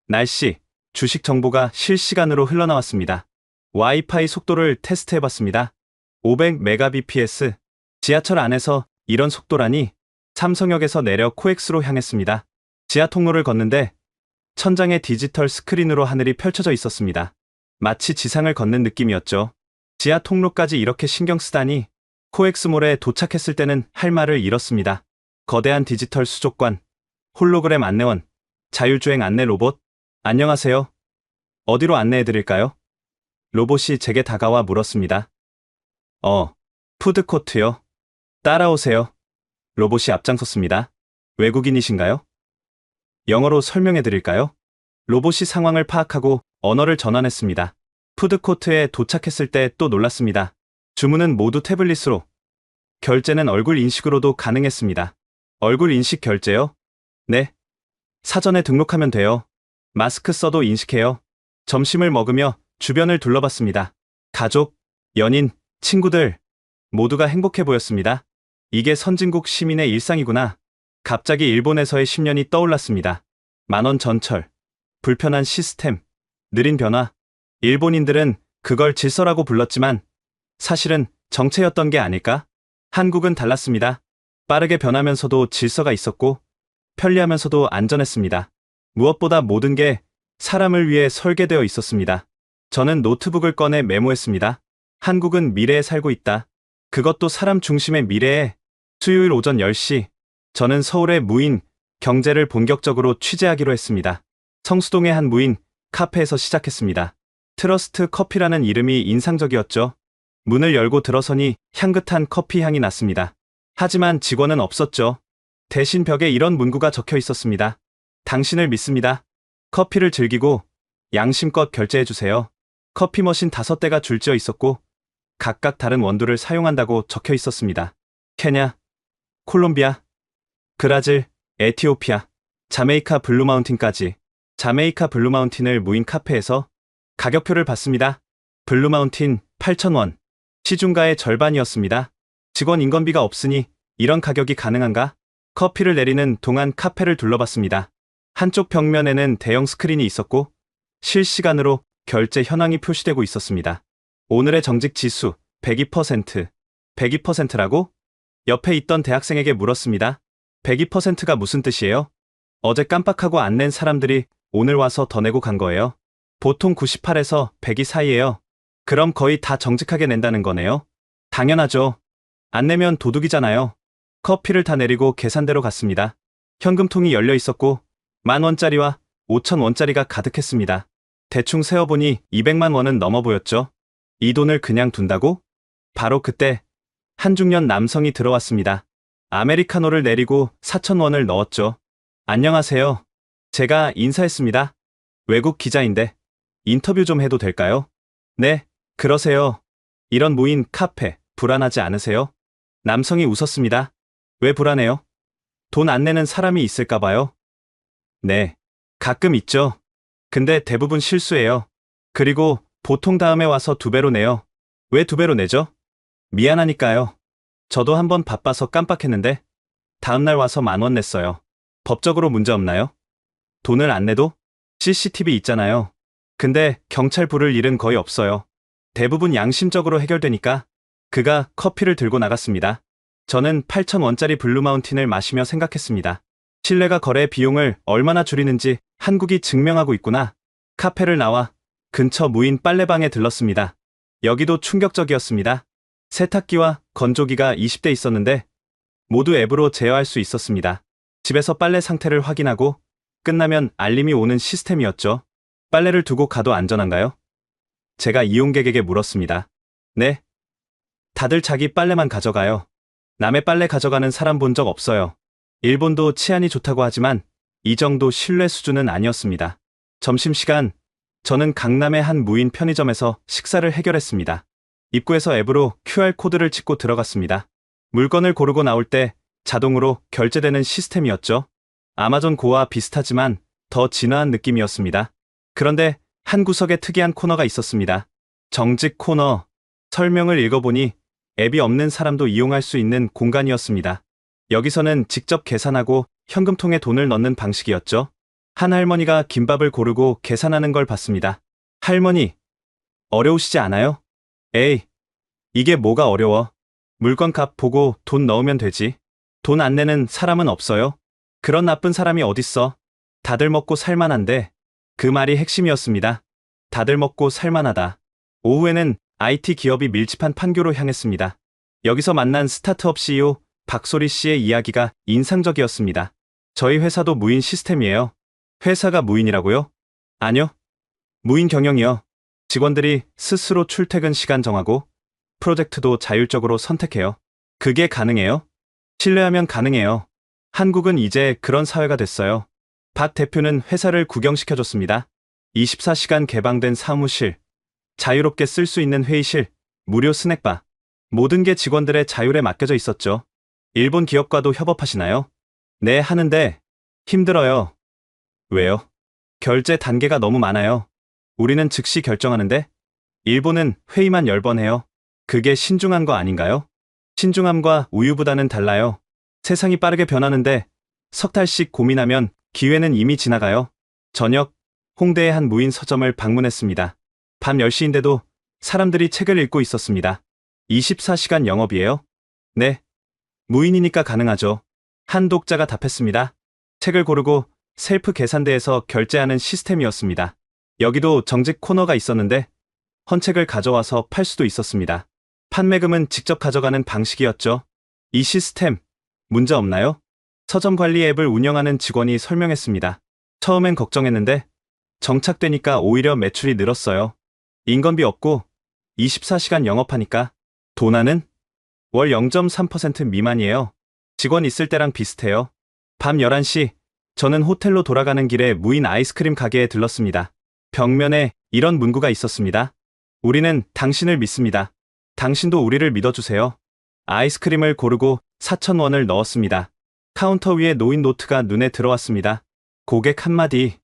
날씨, 주식 정보가 실시간으로 흘러나왔습니다. 와이파이 속도를 테스트해봤습니다. 500mbps. 지하철 안에서 이런 속도라니. 삼성역에서 내려 코엑스로 향했습니다. 지하 통로를 걷는데 천장에 디지털 스크린으로 하늘이 펼쳐져 있었습니다. 마치 지상을 걷는 느낌이었죠. 지하 통로까지 이렇게 신경 쓰다니. 코엑스몰에 도착했을 때는 할 말을 잃었습니다. 거대한 디지털 수족관, 홀로그램 안내원, 자율주행 안내 로봇. 안녕하세요. 어디로 안내해드릴까요? 로봇이 제게 다가와 물었습니다. 푸드코트요. 따라오세요. 로봇이 앞장섰습니다. 외국인이신가요? 영어로 설명해드릴까요? 로봇이 상황을 파악하고 언어를 전환했습니다. 푸드코트에 도착했을 때 또 놀랐습니다. 주문은 모두 태블릿으로, 결제는 얼굴 인식으로도 가능했습니다. 얼굴 인식 결제요? 네. 사전에 등록하면 돼요. 마스크 써도 인식해요. 점심을 먹으며 주변을 둘러봤습니다. 가족, 연인, 친구들 모두가 행복해 보였습니다. 이게 선진국 시민의 일상이구나. 갑자기 일본에서의 10년이 떠올랐습니다. 만원 전철, 불편한 시스템, 느린 변화. 일본인들은 그걸 질서라고 불렀지만 사실은 정체였던 게 아닐까? 한국은 달랐습니다. 빠르게 변하면서도 질서가 있었고 편리하면서도 안전했습니다. 무엇보다 모든 게 사람을 위해 설계되어 있었습니다. 저는 노트북을 꺼내 메모했습니다. 한국은 미래에 살고 있다. 그것도 사람 중심의 미래에. 수요일 오전 10시, 저는 서울의 무인 경제를 본격적으로 취재하기로 했습니다. 성수동의 한 무인 카페에서 시작했습니다. 트러스트 커피라는 이름이 인상적이었죠. 문을 열고 들어서니 향긋한 커피 향이 났습니다. 하지만 직원은 없었죠. 대신 벽에 이런 문구가 적혀 있었습니다. 당신을 믿습니다. 커피를 즐기고 양심껏 결제해주세요. 커피 머신 5대가 줄지어 있었고 각각 다른 원두를 사용한다고 적혀 있었습니다. 케냐, 콜롬비아, 브라질, 에티오피아, 자메이카 블루마운틴까지. 자메이카 블루마운틴을 무인 카페에서 가격표를 봤습니다. 블루마운틴 8,000원. 시중가의 절반이었습니다. 직원 인건비가 없으니 이런 가격이 가능한가? 커피를 내리는 동안 카페를 둘러봤습니다. 한쪽 벽면에는 대형 스크린이 있었고 실시간으로 결제 현황이 표시되고 있었습니다. 오늘의 정직 지수 102%. 102%라고? 옆에 있던 대학생에게 물었습니다. 102%가 무슨 뜻이에요? 어제 깜빡하고 안 낸 사람들이 오늘 와서 더 내고 간 거예요. 보통 98에서 102 사이예요. 그럼 거의 다 정직하게 낸다는 거네요. 당연하죠. 안 내면 도둑이잖아요. 커피를 다 내리고 계산대로 갔습니다. 현금통이 열려 있었고 10,000원짜리와 5,000원짜리가 가득했습니다. 대충 세어보니 200만 원은 넘어 보였죠. 이 돈을 그냥 둔다고? 바로 그때 한 중년 남성이 들어왔습니다. 아메리카노를 내리고 4,000원을 넣었죠. 안녕하세요. 제가 인사했습니다. 외국 기자인데 인터뷰 좀 해도 될까요? 네, 그러세요. 이런 무인 카페 불안하지 않으세요? 남성이 웃었습니다. 왜 불안해요? 돈 안 내는 사람이 있을까 봐요. 네, 가끔 있죠. 근데 대부분 실수예요. 그리고 보통 다음에 와서 2배로 내요. 왜 2배로 내죠? 미안하니까요. 저도 한번 바빠서 깜빡했는데 다음날 와서 10,000원 냈어요. 법적으로 문제 없나요? 돈을 안 내도? CCTV 있잖아요. 근데 경찰 부를 일은 거의 없어요. 대부분 양심적으로 해결되니까. 그가 커피를 들고 나갔습니다. 저는 8,000원짜리 블루마운틴을 마시며 생각했습니다. 신뢰가 거래 비용을 얼마나 줄이는지 한국이 증명하고 있구나. 카페를 나와 근처 무인 빨래방에 들렀습니다. 여기도 충격적이었습니다. 세탁기와 건조기가 20대 있었는데 모두 앱으로 제어할 수 있었습니다. 집에서 빨래 상태를 확인하고 끝나면 알림이 오는 시스템이었죠. 빨래를 두고 가도 안전한가요? 제가 이용객에게 물었습니다. 네. 다들 자기 빨래만 가져가요. 남의 빨래 가져가는 사람 본 적 없어요. 일본도 치안이 좋다고 하지만 이 정도 신뢰 수준은 아니었습니다. 점심시간, 저는 강남의 한 무인 편의점에서 식사를 해결했습니다. 입구에서 앱으로 QR코드를 찍고 들어갔습니다. 물건을 고르고 나올 때 자동으로 결제되는 시스템이었죠. 아마존 고와 비슷하지만 더 진화한 느낌이었습니다. 그런데 한 구석에 특이한 코너가 있었습니다. 정직 코너. 설명을 읽어보니 앱이 없는 사람도 이용할 수 있는 공간이었습니다. 여기서는 직접 계산하고 현금통에 돈을 넣는 방식이었죠. 한 할머니가 김밥을 고르고 계산하는 걸 봤습니다. 할머니, 어려우시지 않아요? 에이, 이게 뭐가 어려워? 물건 값 보고 돈 넣으면 되지. 돈 안 내는 사람은 없어요. 그런 나쁜 사람이 어딨어. 다들 먹고 살만한데. 그 말이 핵심이었습니다. 다들 먹고 살만하다. 오후에는 IT 기업이 밀집한 판교로 향했습니다. 여기서 만난 스타트업 CEO 박소리 씨의 이야기가 인상적이었습니다. 저희 회사도 무인 시스템이에요. 회사가 무인이라고요? 아니요. 무인 경영이요. 직원들이 스스로 출퇴근 시간 정하고 프로젝트도 자율적으로 선택해요. 그게 가능해요? 신뢰하면 가능해요. 한국은 이제 그런 사회가 됐어요. 박 대표는 회사를 구경시켜줬습니다. 24시간 개방된 사무실, 자유롭게 쓸 수 있는 회의실, 무료 스낵바. 모든 게 직원들의 자율에 맡겨져 있었죠. 일본 기업과도 협업하시나요? 네, 하는데 힘들어요. 왜요? 결제 단계가 너무 많아요. 우리는 즉시 결정하는데 일본은 회의만 10번 해요. 그게 신중한 거 아닌가요? 신중함과 우유보다는 달라요. 세상이 빠르게 변하는데 석 달씩 고민하면 기회는 이미 지나가요. 저녁, 홍대의 한 무인 서점을 방문했습니다. 밤 10시인데도 사람들이 책을 읽고 있었습니다. 24시간 영업이에요? 네. 무인이니까 가능하죠. 한 독자가 답했습니다. 책을 고르고 셀프 계산대에서 결제하는 시스템이었습니다. 여기도 정직 코너가 있었는데 헌책을 가져와서 팔 수도 있었습니다. 판매금은 직접 가져가는 방식이었죠. 이 시스템 문제 없나요? 서점 관리 앱을 운영하는 직원이 설명했습니다. 처음엔 걱정했는데 정착되니까 오히려 매출이 늘었어요. 인건비 없고 24시간 영업하니까 도나는 월 0.3% 미만이에요. 직원 있을 때랑 비슷해요. 밤 11시 저는 호텔로 돌아가는 길에 무인 아이스크림 가게에 들렀습니다. 벽면에 이런 문구가 있었습니다. 우리는 당신을 믿습니다. 당신도 우리를 믿어주세요. 아이스크림을 고르고 4,000원을 넣었습니다. 카운터 위에 놓인 노트가 눈에 들어왔습니다. 고객 한마디.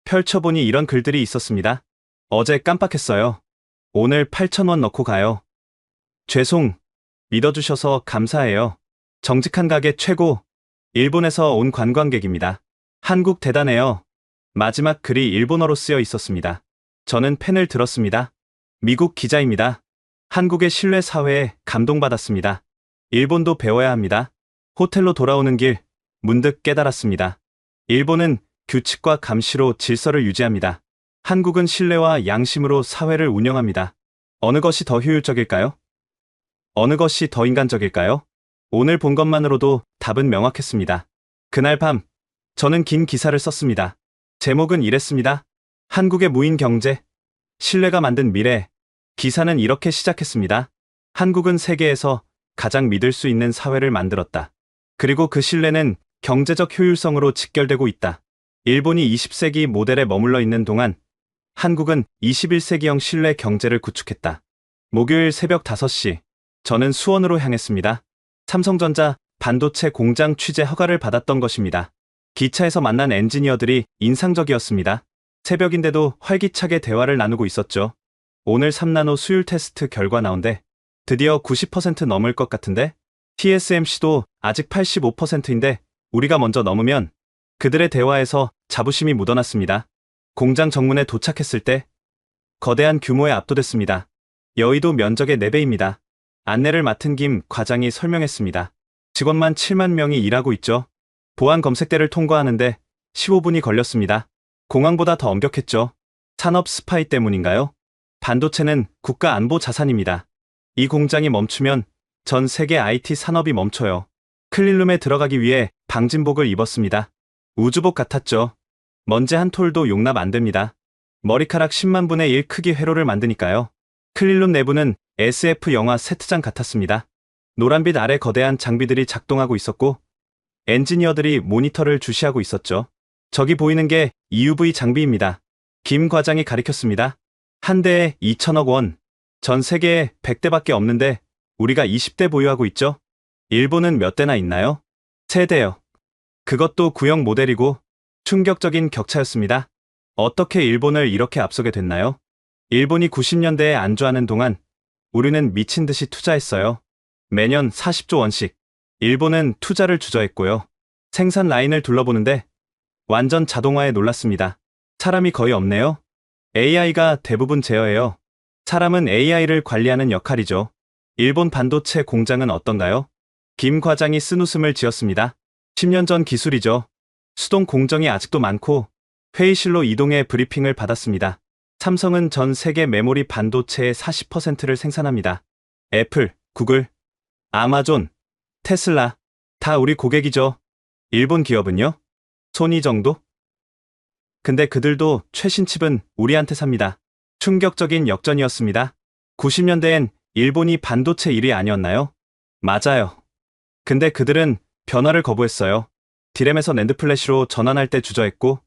펼쳐보니 이런 글들이 있었습니다. 어제 깜빡했어요. 오늘 8,000원 넣고 가요. 죄송. 믿어주셔서 감사해요. 정직한 가게 최고. 일본에서 온 관광객입니다. 한국 대단해요. 마지막 글이 일본어로 쓰여 있었습니다. 저는 펜을 들었습니다. 미국 기자입니다. 한국의 신뢰 사회에 감동받았습니다. 일본도 배워야 합니다. 호텔로 돌아오는 길 문득 깨달았습니다. 일본은 규칙과 감시로 질서를 유지합니다. 한국은 신뢰와 양심으로 사회를 운영합니다. 어느 것이 더 효율적일까요? 어느 것이 더 인간적일까요? 오늘 본 것만으로도 답은 명확했습니다. 그날 밤 저는 긴 기사를 썼습니다. 제목은 이랬습니다. 한국의 무인 경제, 신뢰가 만든 미래. 기사는 이렇게 시작했습니다. 한국은 세계에서 가장 믿을 수 있는 사회를 만들었다. 그리고 그 신뢰는 경제적 효율성으로 직결되고 있다. 일본이 20세기 모델에 머물러 있는 동안 한국은 21세기형 신뢰 경제를 구축했다. 목요일 새벽 5시, 저는 수원으로 향했습니다. 삼성전자 반도체 공장 취재 허가를 받았던 것입니다. 기차에서 만난 엔지니어들이 인상적이었습니다. 새벽인데도 활기차게 대화를 나누고 있었죠. 오늘 3나노 수율 테스트 결과 나온대. 드디어 90% 넘을 것 같은데? TSMC도 아직 85%인데 우리가 먼저 넘으면. 그들의 대화에서 자부심이 묻어났습니다. 공장 정문에 도착했을 때 거대한 규모에 압도됐습니다. 여의도 면적의 4배입니다. 안내를 맡은 김 과장이 설명했습니다. 직원만 7만 명이 일하고 있죠. 보안 검색대를 통과하는데 15분이 걸렸습니다. 공항보다 더 엄격했죠. 산업 스파이 때문인가요? 반도체는 국가 안보 자산입니다. 이 공장이 멈추면 전 세계 IT 산업이 멈춰요. 클린룸에 들어가기 위해 방진복을 입었습니다. 우주복 같았죠. 먼지 한 톨도 용납 안 됩니다. 머리카락 10만 분의 1 크기 회로를 만드니까요. 클린룸 내부는 SF 영화 세트장 같았습니다. 노란빛 아래 거대한 장비들이 작동하고 있었고 엔지니어들이 모니터를 주시하고 있었죠. 저기 보이는 게 EUV 장비입니다. 김 과장이 가리켰습니다. 한 대에 2천억 원. 전 세계에 100대밖에 없는데 우리가 20대 보유하고 있죠. 일본은 몇 대나 있나요? 3대요. 그것도 구형 모델이고 충격적인 격차였습니다. 어떻게 일본을 이렇게 앞서게 됐나요? 일본이 90년대에 안주하는 동안 우리는 미친 듯이 투자했어요. 매년 40조 원씩. 일본은 투자를 주저했고요. 생산 라인을 둘러보는데 완전 자동화에 놀랐습니다. 사람이 거의 없네요. AI가 대부분 제어해요. 사람은 AI를 관리하는 역할이죠. 일본 반도체 공장은 어떤가요? 김 과장이 쓴웃음을 지었습니다. 10년 전 기술이죠. 수동 공정이 아직도 많고 회의실로 이동해 브리핑을 받았습니다. 삼성은 전 세계 메모리 반도체의 40%를 생산합니다. 애플, 구글, 아마존, 테슬라, 다 우리 고객이죠. 일본 기업은요? 소니 정도? 근데 그들도 최신 칩은 우리한테 삽니다. 충격적인 역전이었습니다. 90년대엔 일본이 반도체 1위 아니었나요? 맞아요. 근데 그들은 변화를 거부했어요. 디램에서 낸드 플래시로 전환할 때 주저했고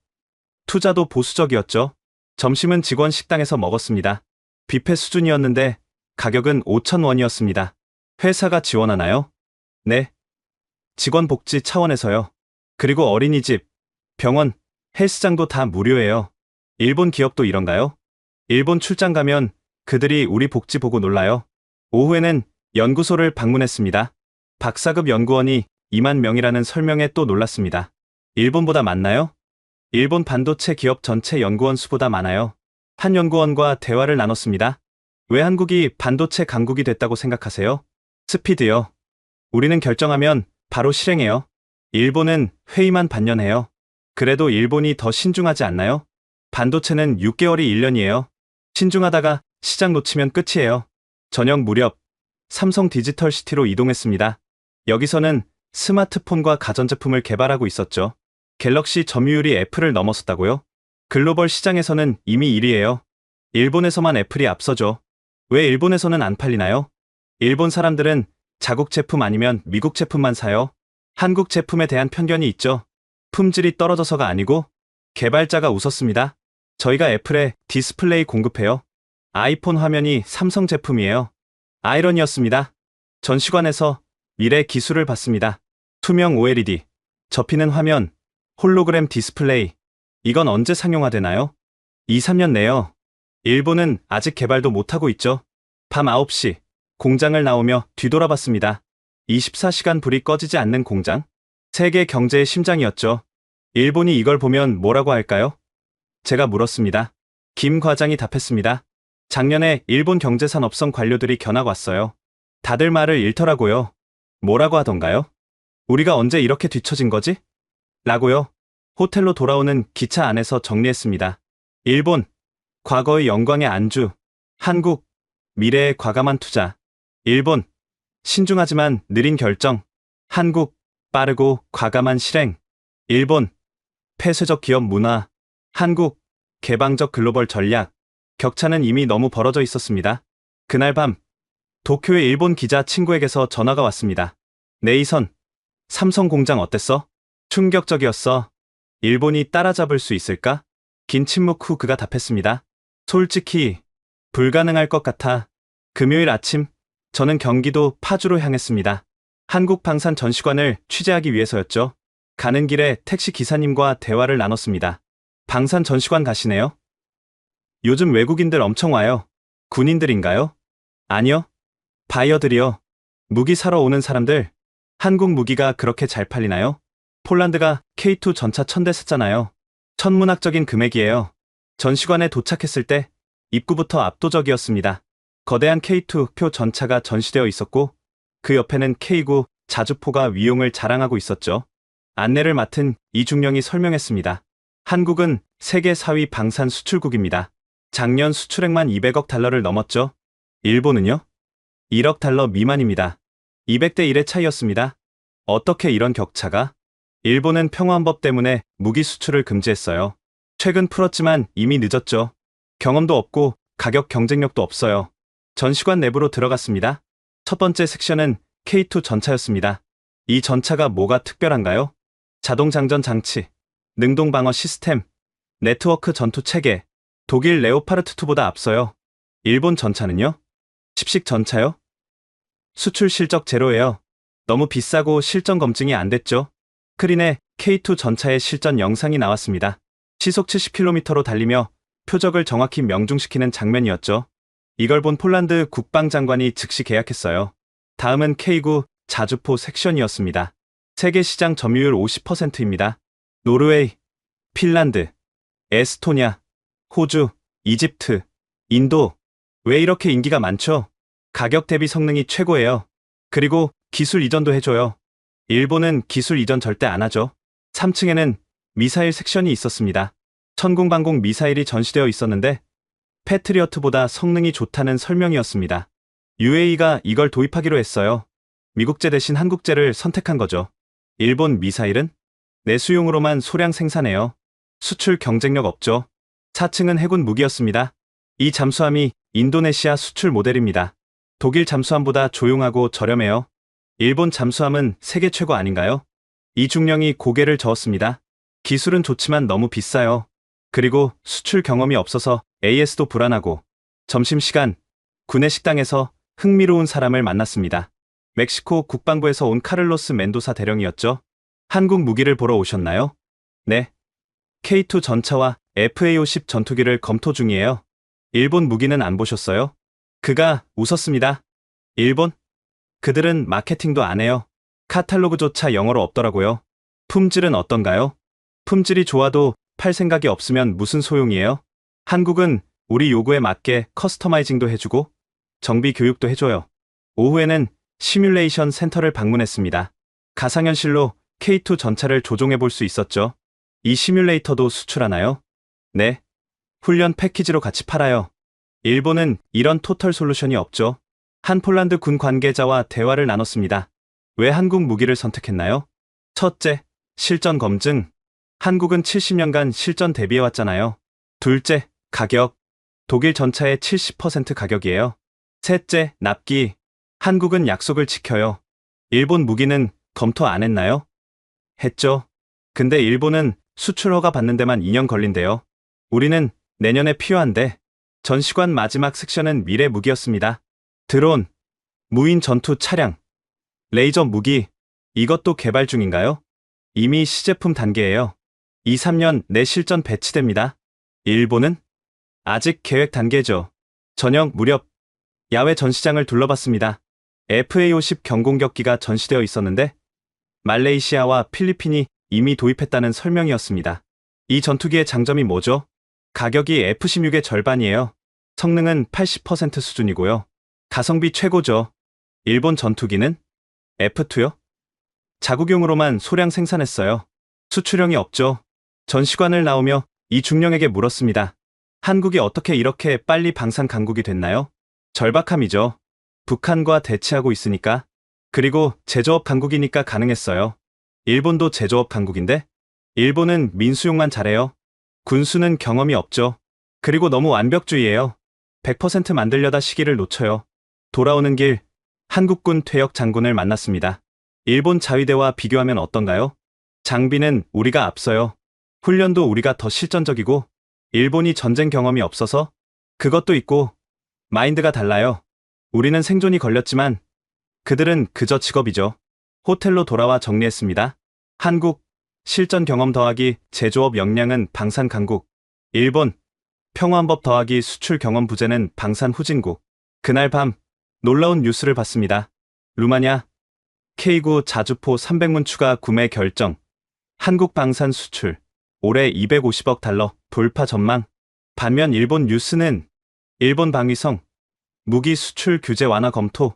투자도 보수적이었죠. 점심은 직원 식당에서 먹었습니다. 뷔페 수준이었는데 가격은 5,000원이었습니다. 회사가 지원하나요? 네. 직원 복지 차원에서요. 그리고 어린이집, 병원, 헬스장도 다 무료예요. 일본 기업도 이런가요? 일본 출장 가면 그들이 우리 복지 보고 놀라요. 오후에는 연구소를 방문했습니다. 박사급 연구원이 2만 명이라는 설명에 또 놀랐습니다. 일본보다 많나요? 일본 반도체 기업 전체 연구원 수보다 많아요. 한 연구원과 대화를 나눴습니다. 왜 한국이 반도체 강국이 됐다고 생각하세요? 스피드요. 우리는 결정하면 바로 실행해요. 일본은 회의만 반년해요. 그래도 일본이 더 신중하지 않나요? 반도체는 6개월이 1년이에요. 신중하다가 시장 놓치면 끝이에요. 저녁 무렵 삼성 디지털 시티로 이동했습니다. 여기서는 스마트폰과 가전제품을 개발하고 있었죠. 갤럭시 점유율이 애플을 넘어섰다고요? 글로벌 시장에서는 이미 1위예요. 일본에서만 애플이 앞서죠. 왜 일본에서는 안 팔리나요? 일본 사람들은 자국 제품 아니면 미국 제품만 사요. 한국 제품에 대한 편견이 있죠. 품질이 떨어져서가 아니고 개발자가 웃었습니다. 저희가 애플에 디스플레이 공급해요. 아이폰 화면이 삼성 제품이에요. 아이러니였습니다. 전시관에서 미래 기술을 봤습니다. 투명 OLED, 접히는 화면, 홀로그램 디스플레이. 이건 언제 상용화되나요? 2, 3년 내요. 일본은 아직 개발도 못하고 있죠. 밤 9시 공장을 나오며 뒤돌아봤습니다. 24시간 불이 꺼지지 않는 공장. 세계 경제의 심장이었죠. 일본이 이걸 보면 뭐라고 할까요? 제가 물었습니다. 김 과장이 답했습니다. 작년에 일본 경제산업성 관료들이 견학 왔어요. 다들 말을 잃더라고요. 뭐라고 하던가요? 우리가 언제 이렇게 뒤처진 거지? 라고요. 호텔로 돌아오는 기차 안에서 정리했습니다. 일본, 과거의 영광의 안주. 한국, 미래의 과감한 투자. 일본, 신중하지만 느린 결정. 한국, 빠르고 과감한 실행. 일본, 폐쇄적 기업 문화. 한국, 개방적 글로벌 전략. 격차는 이미 너무 벌어져 있었습니다. 그날 밤, 도쿄의 일본 기자 친구에게서 전화가 왔습니다. 네이선, 삼성 공장 어땠어? 충격적이었어. 일본이 따라잡을 수 있을까? 긴 침묵 후 그가 답했습니다. 솔직히 불가능할 것 같아. 금요일 아침 저는 경기도 파주로 향했습니다. 한국방산 전시관을 취재하기 위해서였죠. 가는 길에 택시 기사님과 대화를 나눴습니다. 방산 전시관 가시네요? 요즘 외국인들 엄청 와요. 군인들인가요? 아니요. 바이어들이요. 무기 사러 오는 사람들. 한국 무기가 그렇게 잘 팔리나요? 폴란드가 K2 전차 1000대 샀잖아요. 천문학적인 금액이에요. 전시관에 도착했을 때 입구부터 압도적이었습니다. 거대한 K2 표 전차가 전시되어 있었고 그 옆에는 K9 자주포가 위용을 자랑하고 있었죠. 안내를 맡은 이중령이 설명했습니다. 한국은 세계 4위 방산 수출국입니다. 작년 수출액만 200억 달러를 넘었죠. 일본은요? 1억 달러 미만입니다. 200대 1의 차이였습니다. 어떻게 이런 격차가? 일본은 평화헌법 때문에 무기 수출을 금지했어요. 최근 풀었지만 이미 늦었죠. 경험도 없고 가격 경쟁력도 없어요. 전시관 내부로 들어갔습니다. 첫 번째 섹션은 K2 전차였습니다. 이 전차가 뭐가 특별한가요? 자동 장전 장치, 능동 방어 시스템, 네트워크 전투 체계, 독일 레오파르트 2보다 앞서요. 일본 전차는요? 칩식 전차요? 수출 실적 제로예요. 너무 비싸고 실전 검증이 안 됐죠. 스크린에 K2 전차의 실전 영상이 나왔습니다. 시속 70km로 달리며 표적을 정확히 명중시키는 장면이었죠. 이걸 본 폴란드 국방장관이 즉시 계약했어요. 다음은 K9 자주포 섹션이었습니다. 세계 시장 점유율 50%입니다. 노르웨이, 핀란드, 에스토니아, 호주, 이집트, 인도. 왜 이렇게 인기가 많죠? 가격 대비 성능이 최고예요. 그리고 기술 이전도 해줘요. 일본은 기술 이전 절대 안 하죠. 3층에는 미사일 섹션이 있었습니다. 천공방공 미사일이 전시되어 있었는데 패트리어트보다 성능이 좋다는 설명이었습니다. UAE가 이걸 도입하기로 했어요. 미국제 대신 한국제를 선택한 거죠. 일본 미사일은 내수용으로만 소량 생산해요. 수출 경쟁력 없죠. 4층은 해군 무기였습니다. 이 잠수함이 인도네시아 수출 모델입니다. 독일 잠수함보다 조용하고 저렴해요. 일본 잠수함은 세계 최고 아닌가요? 이중령이 고개를 저었습니다. 기술은 좋지만 너무 비싸요. 그리고 수출 경험이 없어서 AS도 불안하고. 점심시간, 구내 식당에서 흥미로운 사람을 만났습니다. 멕시코 국방부에서 온 카를로스 멘도사 대령이었죠. 한국 무기를 보러 오셨나요? 네. K2 전차와 FA-50 전투기를 검토 중이에요. 일본 무기는 안 보셨어요? 그가 웃었습니다. 일본? 그들은 마케팅도 안 해요. 카탈로그조차 영어로 없더라고요. 품질은 어떤가요? 품질이 좋아도 팔 생각이 없으면 무슨 소용이에요? 한국은 우리 요구에 맞게 커스터마이징도 해주고 정비 교육도 해줘요. 오후에는 시뮬레이션 센터를 방문했습니다. 가상현실로 K2 전차를 조종해 볼 수 있었죠. 이 시뮬레이터도 수출하나요? 네. 훈련 패키지로 같이 팔아요. 일본은 이런 토털 솔루션이 없죠. 한 폴란드 군 관계자와 대화를 나눴습니다. 왜 한국 무기를 선택했나요? 첫째, 실전 검증. 한국은 70년간 실전 대비해왔잖아요. 둘째, 가격. 독일 전차의 70% 가격이에요. 셋째, 납기. 한국은 약속을 지켜요. 일본 무기는 검토 안 했나요? 했죠. 근데 일본은 수출 허가 받는 데만 2년 걸린대요. 우리는 내년에 필요한데. 전시관 마지막 섹션은 미래 무기였습니다. 드론, 무인 전투 차량, 레이저 무기, 이것도 개발 중인가요? 이미 시제품 단계예요. 2, 3년 내 실전 배치됩니다. 일본은? 아직 계획 단계죠. 저녁 무렵 야외 전시장을 둘러봤습니다. FA-50 경공격기가 전시되어 있었는데 말레이시아와 필리핀이 이미 도입했다는 설명이었습니다. 이 전투기의 장점이 뭐죠? 가격이 F-16의 절반이에요. 성능은 80% 수준이고요. 가성비 최고죠. 일본 전투기는? F2요? 자국용으로만 소량 생산했어요. 수출형이 없죠. 전시관을 나오며 이 중령에게 물었습니다. 한국이 어떻게 이렇게 빨리 방산 강국이 됐나요? 절박함이죠. 북한과 대치하고 있으니까. 그리고 제조업 강국이니까 가능했어요. 일본도 제조업 강국인데? 일본은 민수용만 잘해요. 군수는 경험이 없죠. 그리고 너무 완벽주의예요. 100% 만들려다 시기를 놓쳐요. 돌아오는 길, 한국군 퇴역 장군을 만났습니다. 일본 자위대와 비교하면 어떤가요? 장비는 우리가 앞서요. 훈련도 우리가 더 실전적이고, 일본이 전쟁 경험이 없어서 그것도 있고, 마인드가 달라요. 우리는 생존이 걸렸지만, 그들은 그저 직업이죠. 호텔로 돌아와 정리했습니다. 한국, 실전 경험 더하기 제조업 역량은 방산 강국. 일본, 평화헌법 더하기 수출 경험 부재는 방산 후진국. 그날 밤 놀라운 뉴스를 봤습니다. 루마니아, K9 자주포 300문 추가 구매 결정. 한국 방산 수출, 올해 250억 달러 돌파 전망. 반면 일본 뉴스는 일본 방위성, 무기 수출 규제 완화 검토.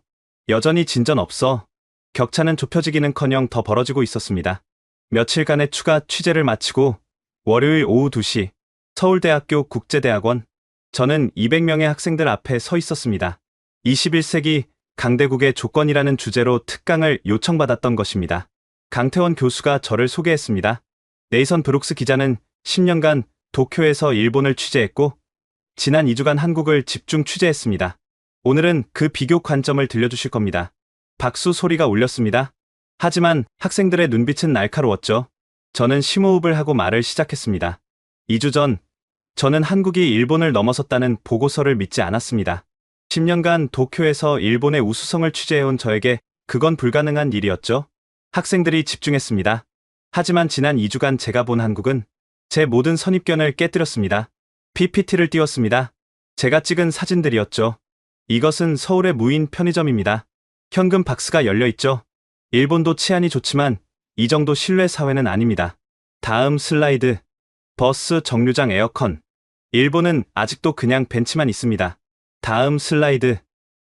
여전히 진전 없어. 격차는 좁혀지기는커녕 더 벌어지고 있었습니다. 며칠간의 추가 취재를 마치고 월요일 오후 2시 서울대학교 국제대학원. 저는 200명의 학생들 앞에 서 있었습니다. 21세기 강대국의 조건이라는 주제로 특강을 요청받았던 것입니다. 강태원 교수가 저를 소개했습니다. 네이선 브룩스 기자는 10년간 도쿄에서 일본을 취재했고 지난 2주간 한국을 집중 취재했습니다. 오늘은 그 비교 관점을 들려주실 겁니다. 박수 소리가 울렸습니다. 하지만 학생들의 눈빛은 날카로웠죠. 저는 심호흡을 하고 말을 시작했습니다. 2주 전, 저는 한국이 일본을 넘어섰다는 보고서를 믿지 않았습니다. 10년간 도쿄에서 일본의 우수성을 취재해온 저에게 그건 불가능한 일이었죠. 학생들이 집중했습니다. 하지만 지난 2주간 제가 본 한국은 제 모든 선입견을 깨뜨렸습니다. PPT를 띄웠습니다. 제가 찍은 사진들이었죠. 이것은 서울의 무인 편의점입니다. 현금 박스가 열려있죠. 일본도 치안이 좋지만 이 정도 신뢰 사회는 아닙니다. 다음 슬라이드. 버스 정류장 에어컨. 일본은 아직도 그냥 벤치만 있습니다. 다음 슬라이드.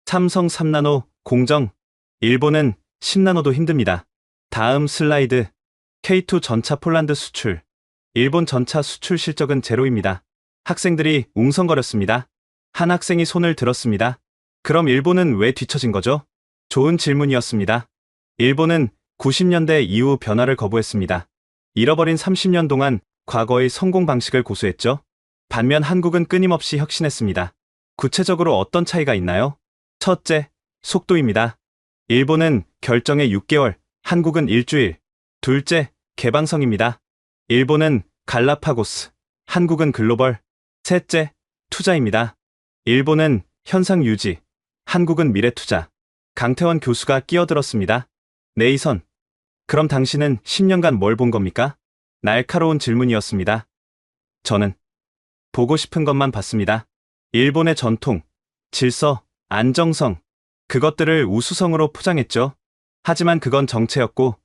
삼성 3나노 공정. 일본은 10나노도 힘듭니다. 다음 슬라이드. K2 전차 폴란드 수출. 일본 전차 수출 실적은 제로입니다. 학생들이 웅성거렸습니다. 한 학생이 손을 들었습니다. 그럼 일본은 왜 뒤처진 거죠? 좋은 질문이었습니다. 일본은 90년대 이후 변화를 거부했습니다. 잃어버린 30년 동안 과거의 성공 방식을 고수했죠. 반면 한국은 끊임없이 혁신했습니다. 구체적으로 어떤 차이가 있나요? 첫째, 속도입니다. 일본은 결정에 6개월, 한국은 일주일. 둘째, 개방성입니다. 일본은 갈라파고스, 한국은 글로벌. 셋째, 투자입니다. 일본은 현상 유지, 한국은 미래 투자. 강태원 교수가 끼어들었습니다. 네이선, 그럼 당신은 10년간 뭘 본 겁니까? 날카로운 질문이었습니다. 저는 보고 싶은 것만 봤습니다. 일본의 전통, 질서, 안정성, 그것들을 우수성으로 포장했죠. 하지만 그건 정체였고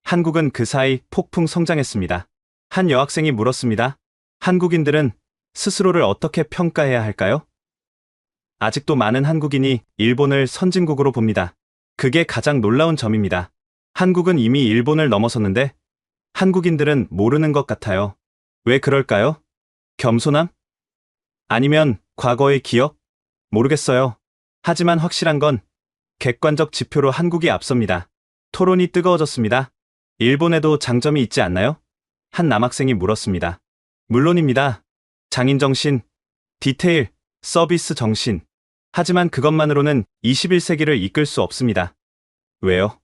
한국은 그 사이 폭풍 성장했습니다. 한 여학생이 물었습니다. 한국인들은 스스로를 어떻게 평가해야 할까요? 아직도 많은 한국인이 일본을 선진국으로 봅니다. 그게 가장 놀라운 점입니다. 한국은 이미 일본을 넘어섰는데 한국인들은 모르는 것 같아요. 왜 그럴까요? 겸손함? 아니면 과거의 기억? 모르겠어요. 하지만 확실한 건 객관적 지표로 한국이 앞섭니다. 토론이 뜨거워졌습니다. 일본에도 장점이 있지 않나요? 한 남학생이 물었습니다. 물론입니다. 장인 정신, 디테일, 서비스 정신. 하지만 그것만으로는 21세기를 이끌 수 없습니다. 왜요?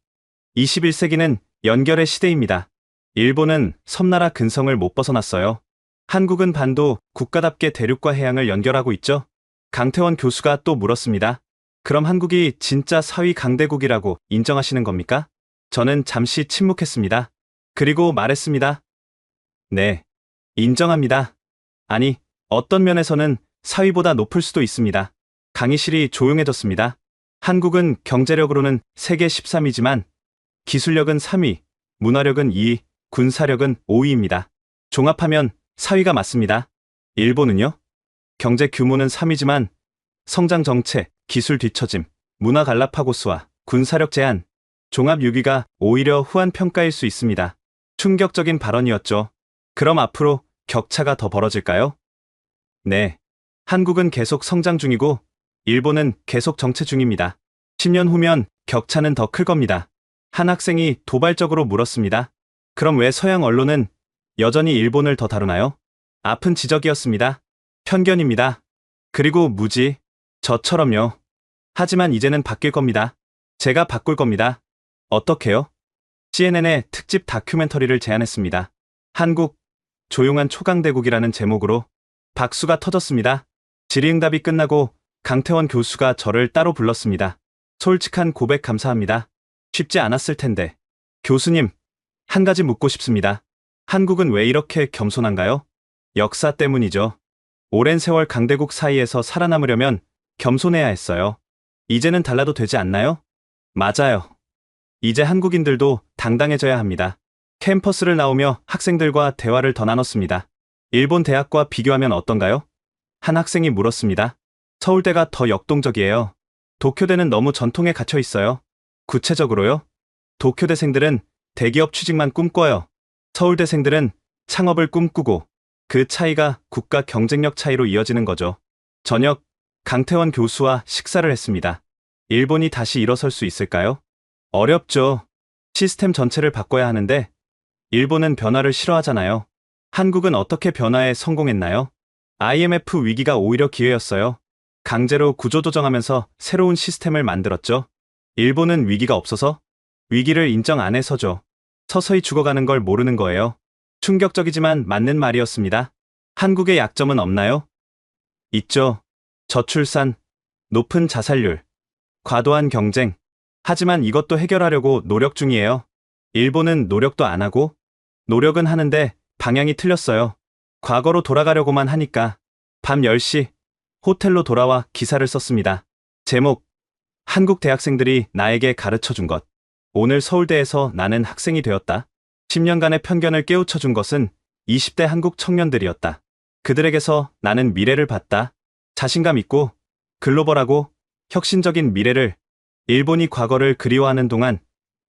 21세기는 연결의 시대입니다. 일본은 섬나라 근성을 못 벗어났어요. 한국은 반도 국가답게 대륙과 해양을 연결하고 있죠. 강태원 교수가 또 물었습니다. 그럼 한국이 진짜 사위 강대국이라고 인정하시는 겁니까? 저는 잠시 침묵했습니다. 그리고 말했습니다. 네, 인정합니다. 아니, 어떤 면에서는 사위보다 높을 수도 있습니다. 강의실이 조용해졌습니다. 한국은 경제력으로는 세계 13위지만 기술력은 3위, 문화력은 2위, 군사력은 5위입니다. 종합하면 4위가 맞습니다. 일본은요? 경제 규모는 3위지만 성장 정체, 기술 뒤처짐, 문화 갈라파고스와 군사력 제한, 종합 6위가 오히려 후한 평가일 수 있습니다. 충격적인 발언이었죠. 그럼 앞으로 격차가 더 벌어질까요? 네. 한국은 계속 성장 중이고 일본은 계속 정체 중입니다. 10년 후면 격차는 더 클 겁니다. 한 학생이 도발적으로 물었습니다. 그럼 왜 서양 언론은 여전히 일본을 더 다루나요? 아픈 지적이었습니다. 편견입니다. 그리고 무지, 저처럼요. 하지만 이제는 바뀔 겁니다. 제가 바꿀 겁니다. 어떻게요? CNN의 특집 다큐멘터리를 제안했습니다. 한국, 조용한 초강대국이라는 제목으로 박수가 터졌습니다. 질의응답이 끝나고 강태원 교수가 저를 따로 불렀습니다. 솔직한 고백 감사합니다. 쉽지 않았을 텐데. 교수님, 한 가지 묻고 싶습니다. 한국은 왜 이렇게 겸손한가요? 역사 때문이죠. 오랜 세월 강대국 사이에서 살아남으려면 겸손해야 했어요. 이제는 달라도 되지 않나요? 맞아요. 이제 한국인들도 당당해져야 합니다. 캠퍼스를 나오며 학생들과 대화를 더 나눴습니다. 일본 대학과 비교하면 어떤가요? 한 학생이 물었습니다. 서울대가 더 역동적이에요. 도쿄대는 너무 전통에 갇혀 있어요. 구체적으로요? 도쿄대생들은 대기업 취직만 꿈꿔요. 서울대생들은 창업을 꿈꾸고 그 차이가 국가 경쟁력 차이로 이어지는 거죠. 저녁, 강태원 교수와 식사를 했습니다. 일본이 다시 일어설 수 있을까요? 어렵죠. 시스템 전체를 바꿔야 하는데 일본은 변화를 싫어하잖아요. 한국은 어떻게 변화에 성공했나요? IMF 위기가 오히려 기회였어요. 강제로 구조조정하면서 새로운 시스템을 만들었죠. 일본은 위기가 없어서 위기를 인정 안 해서죠. 서서히 죽어가는 걸 모르는 거예요. 충격적이지만 맞는 말이었습니다. 한국의 약점은 없나요? 있죠. 저출산, 높은 자살률, 과도한 경쟁. 하지만 이것도 해결하려고 노력 중이에요. 일본은 노력도 안 하고 노력은 하는데 방향이 틀렸어요. 과거로 돌아가려고만 하니까 밤 10시 호텔로 돌아와 기사를 썼습니다. 제목, 한국 대학생들이 나에게 가르쳐준 것. 오늘 서울대에서 나는 학생이 되었다. 10년간의 편견을 깨우쳐준 것은 20대 한국 청년들이었다. 그들에게서 나는 미래를 봤다. 자신감 있고 글로벌하고 혁신적인 미래를. 일본이 과거를 그리워하는 동안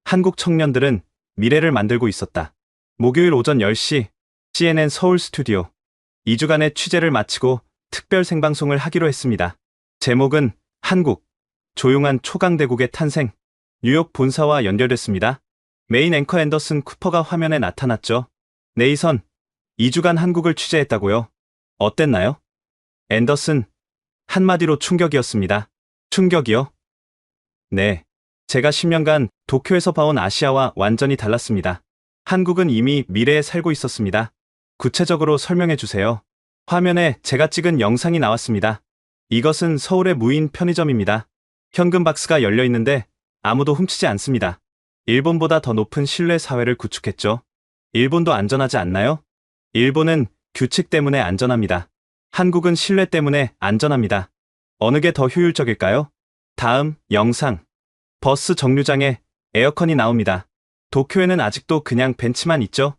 한국 청년들은 미래를 만들고 있었다. 목요일 오전 10시 CNN 서울 스튜디오. 2주간의 취재를 마치고 특별 생방송을 하기로 했습니다. 제목은 한국, 조용한 초강대국의 탄생. 뉴욕 본사와 연결됐습니다. 메인 앵커 앤더슨 쿠퍼가 화면에 나타났죠. 네이선, 2주간 한국을 취재했다고요? 어땠나요? 앤더슨, 한마디로 충격이었습니다. 충격이요? 네. 제가 10년간 도쿄에서 봐온 아시아와 완전히 달랐습니다. 한국은 이미 미래에 살고 있었습니다. 구체적으로 설명해 주세요. 화면에 제가 찍은 영상이 나왔습니다. 이것은 서울의 무인 편의점입니다. 현금 박스가 열려 있는데 아무도 훔치지 않습니다. 일본보다 더 높은 신뢰 사회를 구축했죠. 일본도 안전하지 않나요? 일본은 규칙 때문에 안전합니다. 한국은 신뢰 때문에 안전합니다. 어느 게 더 효율적일까요? 다음 영상. 버스 정류장에 에어컨이 나옵니다. 도쿄에는 아직도 그냥 벤치만 있죠?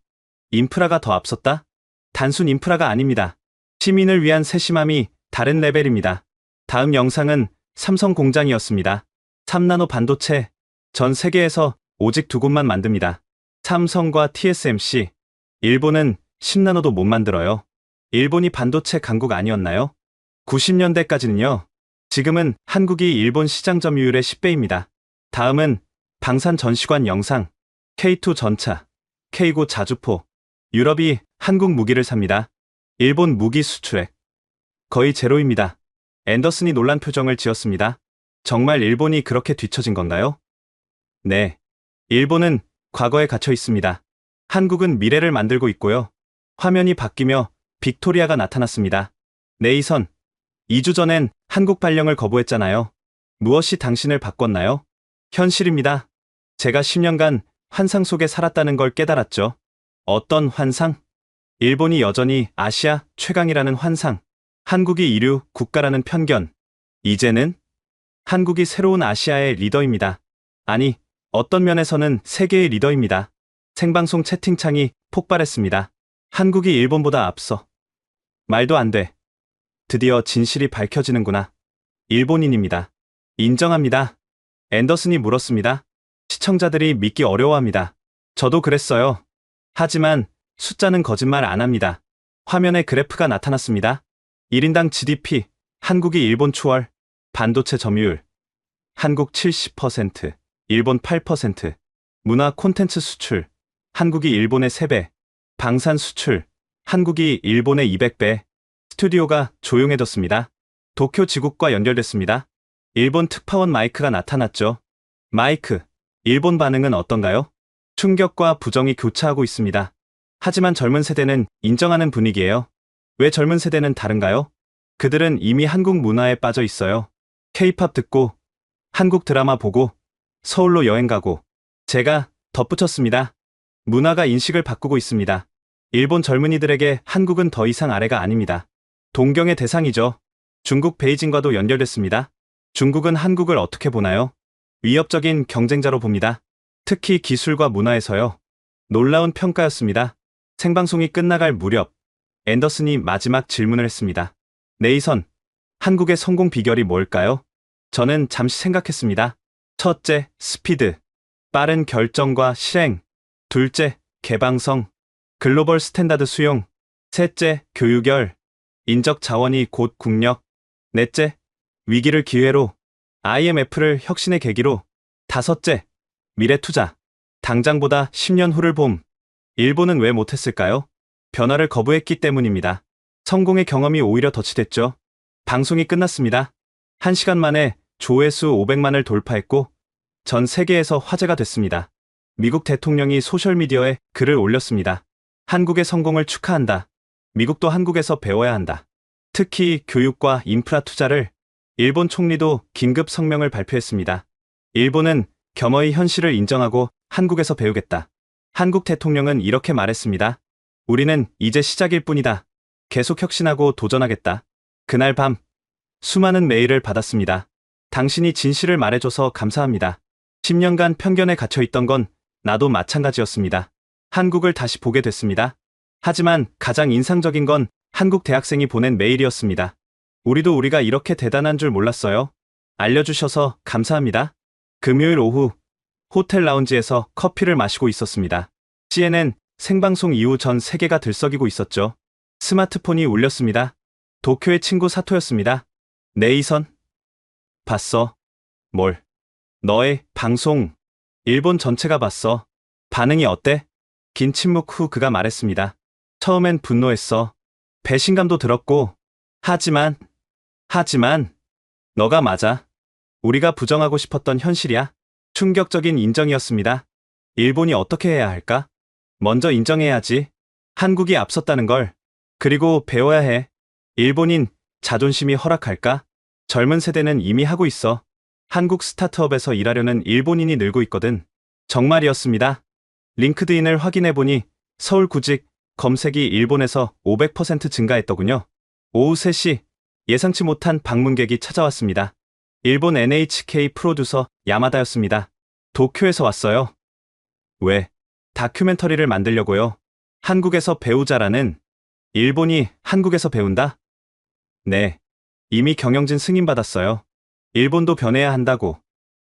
인프라가 더 앞섰다? 단순 인프라가 아닙니다. 시민을 위한 세심함이 다른 레벨입니다. 다음 영상은 삼성 공장이었습니다. 3나노 반도체, 전 세계에서 오직 2곳만 만듭니다. 삼성과 TSMC. 일본은 10나노도 못 만들어요. 일본이 반도체 강국 아니었나요? 90년대까지는요. 지금은 한국이 일본 시장 점유율의 10배입니다. 다음은 방산 전시관 영상, K2 전차, K9 자주포. 유럽이 한국 무기를 삽니다. 일본 무기 수출액 거의 제로입니다. 앤더슨이 놀란 표정을 지었습니다. 정말 일본이 그렇게 뒤처진 건가요? 네. 일본은 과거에 갇혀 있습니다. 한국은 미래를 만들고 있고요. 화면이 바뀌며 빅토리아가 나타났습니다. 네이선, 2주 전엔 한국 발령을 거부했잖아요. 무엇이 당신을 바꿨나요? 현실입니다. 제가 10년간 환상 속에 살았다는 걸 깨달았죠. 어떤 환상? 일본이 여전히 아시아 최강이라는 환상. 한국이 이류 국가라는 편견. 이제는 한국이 새로운 아시아의 리더입니다. 아니, 어떤 면에서는 세계의 리더입니다. 생방송 채팅창이 폭발했습니다. 한국이 일본보다 앞서. 말도 안 돼. 드디어 진실이 밝혀지는구나. 일본인입니다. 인정합니다. 앤더슨이 물었습니다. 시청자들이 믿기 어려워합니다. 저도 그랬어요. 하지만 숫자는 거짓말 안 합니다. 화면에 그래프가 나타났습니다. 1인당 GDP, 한국이 일본 추월, 반도체 점유율, 한국 70%, 일본 8%, 문화 콘텐츠 수출, 한국이 일본의 3배, 방산 수출, 한국이 일본의 200배, 스튜디오가 조용해졌습니다. 도쿄 지국과 연결됐습니다. 일본 특파원 마이크가 나타났죠. 마이크, 일본 반응은 어떤가요? 충격과 부정이 교차하고 있습니다. 하지만 젊은 세대는 인정하는 분위기예요. 왜 젊은 세대는 다른가요? 그들은 이미 한국 문화에 빠져 있어요. K-팝 듣고, 한국 드라마 보고, 서울로 여행 가고. 제가 덧붙였습니다. 문화가 인식을 바꾸고 있습니다. 일본 젊은이들에게 한국은 더 이상 아래가 아닙니다. 동경의 대상이죠. 중국 베이징과도 연결됐습니다. 중국은 한국을 어떻게 보나요? 위협적인 경쟁자로 봅니다. 특히 기술과 문화에서요. 놀라운 평가였습니다. 생방송이 끝나갈 무렵 앤더슨이 마지막 질문을 했습니다. 네이선, 한국의 성공 비결이 뭘까요? 저는 잠시 생각했습니다. 첫째, 스피드. 빠른 결정과 실행. 둘째, 개방성. 글로벌 스탠다드 수용. 셋째, 교육열. 인적 자원이 곧 국력. 넷째, 위기를 기회로. IMF를 혁신의 계기로. 다섯째, 미래 투자. 당장보다 10년 후를 봄. 일본은 왜 못했을까요? 변화를 거부했기 때문입니다. 성공의 경험이 오히려 덫이됐죠. 방송이 끝났습니다. 1시간 만에 조회수 500만을 돌파했고 전 세계에서 화제가 됐습니다. 미국 대통령이 소셜미디어에 글을 올렸습니다. 한국의 성공을 축하한다. 미국도 한국에서 배워야 한다. 특히 교육과 인프라 투자를. 일본 총리도 긴급 성명을 발표했습니다. 일본은 겸허히 현실을 인정하고 한국에서 배우겠다. 한국 대통령은 이렇게 말했습니다. 우리는 이제 시작일 뿐이다. 계속 혁신하고 도전하겠다. 그날 밤 수많은 메일을 받았습니다. 당신이 진실을 말해줘서 감사합니다. 10년간 편견에 갇혀있던 건 나도 마찬가지였습니다. 한국을 다시 보게 됐습니다. 하지만 가장 인상적인 건 한국 대학생이 보낸 메일이었습니다. 우리도 우리가 이렇게 대단한 줄 몰랐어요. 알려주셔서 감사합니다. 금요일 오후 호텔 라운지에서 커피를 마시고 있었습니다. CNN 생방송 이후 전 세계가 들썩이고 있었죠. 스마트폰이 울렸습니다. 도쿄의 친구 사토였습니다. 네이선? 봤어? 뭘? 너의 방송. 일본 전체가 봤어. 반응이 어때? 긴 침묵 후 그가 말했습니다. 처음엔 분노했어. 배신감도 들었고. 하지만, 너가 맞아. 우리가 부정하고 싶었던 현실이야. 충격적인 인정이었습니다. 일본이 어떻게 해야 할까? 먼저 인정해야지. 한국이 앞섰다는 걸. 그리고 배워야 해. 일본인 자존심이 허락할까? 젊은 세대는 이미 하고 있어. 한국 스타트업에서 일하려는 일본인이 늘고 있거든. 정말이었습니다. 링크드인을 확인해보니 서울 구직 검색이 일본에서 500% 증가했더군요. 오후 3시 예상치 못한 방문객이 찾아왔습니다. 일본 NHK 프로듀서 야마다였습니다. 도쿄에서 왔어요. 왜? 다큐멘터리를 만들려고요. 한국에서 배우자라는. 일본이 한국에서 배운다? 네. 이미 경영진 승인받았어요. 일본도 변해야 한다고.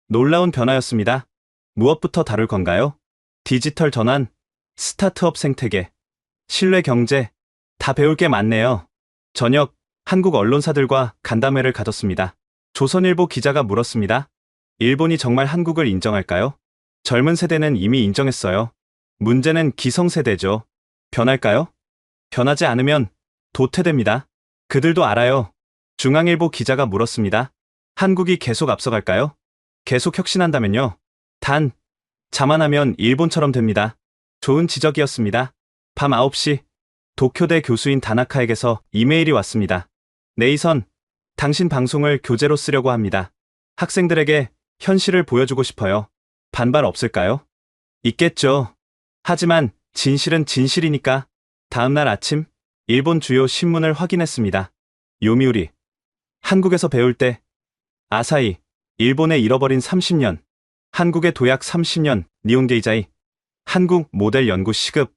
놀라운 변화였습니다. 무엇부터 다룰 건가요? 디지털 전환, 스타트업 생태계, 신뢰 경제, 다 배울 게 많네요. 저녁 한국 언론사들과 간담회를 가졌습니다. 조선일보 기자가 물었습니다. 일본이 정말 한국을 인정할까요? 젊은 세대는 이미 인정했어요. 문제는 기성세대죠. 변할까요? 변하지 않으면 도태됩니다. 그들도 알아요. 중앙일보 기자가 물었습니다. 한국이 계속 앞서갈까요? 계속 혁신한다면요. 단, 자만하면 일본처럼 됩니다. 좋은 지적이었습니다. 밤 9시, 도쿄대 교수인 다나카에게서 이메일이 왔습니다. 네이선, 당신 방송을 교재로 쓰려고 합니다. 학생들에게 현실을 보여주고 싶어요. 반발 없을까요? 있겠죠. 하지만 진실은 진실이니까. 다음날 아침, 일본 주요 신문을 확인했습니다. 요미우리, 한국에서 배울 때, 아사히, 일본의 잃어버린 30년, 한국의 도약 30년, 니혼게이자이, 한국 모델 연구 시급,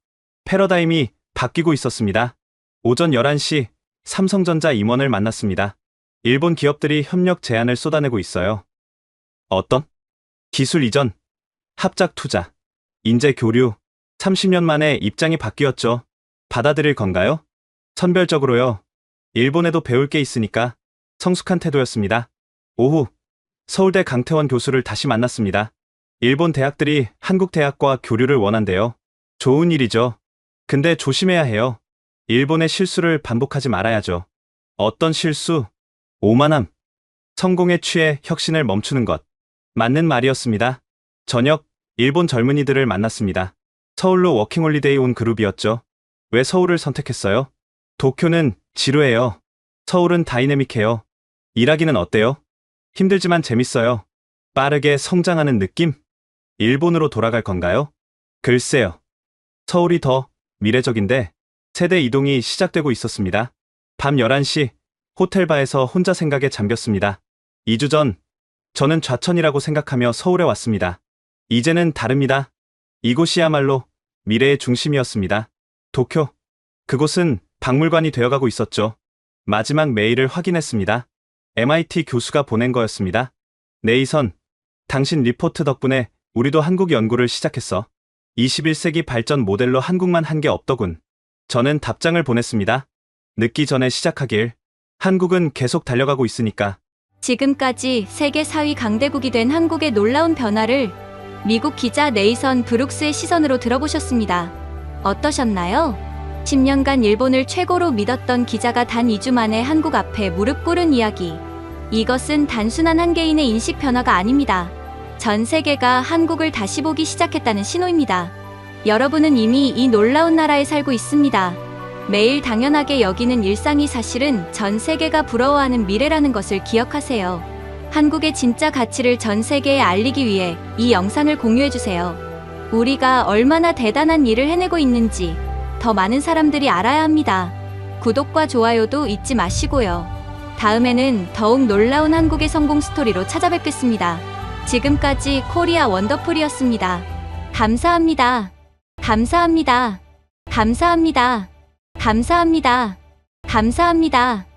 패러다임이 바뀌고 있었습니다. 오전 11시, 삼성전자 임원을 만났습니다. 일본 기업들이 협력 제안을 쏟아내고 있어요. 어떤? 기술 이전, 합작 투자, 인재 교류, 30년 만에 입장이 바뀌었죠. 받아들일 건가요? 선별적으로요. 일본에도 배울 게 있으니까. 성숙한 태도였습니다. 오후, 서울대 강태원 교수를 다시 만났습니다. 일본 대학들이 한국 대학과 교류를 원한대요. 좋은 일이죠. 근데 조심해야 해요. 일본의 실수를 반복하지 말아야죠. 어떤 실수? 오만함. 성공에 취해 혁신을 멈추는 것. 맞는 말이었습니다. 저녁, 일본 젊은이들을 만났습니다. 서울로 워킹홀리데이 온 그룹이었죠. 왜 서울을 선택했어요? 도쿄는 지루해요. 서울은 다이내믹해요. 일하기는 어때요? 힘들지만 재밌어요. 빠르게 성장하는 느낌? 일본으로 돌아갈 건가요? 글쎄요. 서울이 더 미래적인데 세대 이동이 시작되고 있었습니다. 밤 11시 호텔바에서 혼자 생각에 잠겼습니다. 2주 전 저는 좌천이라고 생각하며 서울에 왔습니다. 이제는 다릅니다. 이곳이야말로 미래의 중심이었습니다. 도쿄. 그곳은 박물관이 되어가고 있었죠. 마지막 메일을 확인했습니다. MIT 교수가 보낸 거였습니다. 네이선, 당신 리포트 덕분에 우리도 한국 연구를 시작했어. 21세기 발전 모델로 한국만 한 게 없더군. 저는 답장을 보냈습니다. 늦기 전에 시작하길. 한국은 계속 달려가고 있으니까. 지금까지 세계 4위 강대국이 된 한국의 놀라운 변화를 미국 기자 네이선 브룩스의 시선으로 들어보셨습니다. 어떠셨나요? 10년간 일본을 최고로 믿었던 기자가 단 2주 만에 한국 앞에 무릎 꿇은 이야기. 이것은 단순한 한 개인의 인식 변화가 아닙니다. 전 세계가 한국을 다시 보기 시작했다는 신호입니다. 여러분은 이미 이 놀라운 나라에 살고 있습니다. 매일 당연하게 여기는 일상이 사실은 전 세계가 부러워하는 미래라는 것을 기억하세요. 한국의 진짜 가치를 전 세계에 알리기 위해 이 영상을 공유해주세요. 우리가 얼마나 대단한 일을 해내고 있는지 더 많은 사람들이 알아야 합니다. 구독과 좋아요도 잊지 마시고요. 다음에는 더욱 놀라운 한국의 성공 스토리로 찾아뵙겠습니다. 지금까지 코리아 원더풀이었습니다. 감사합니다. 감사합니다. 감사합니다. 감사합니다. 감사합니다.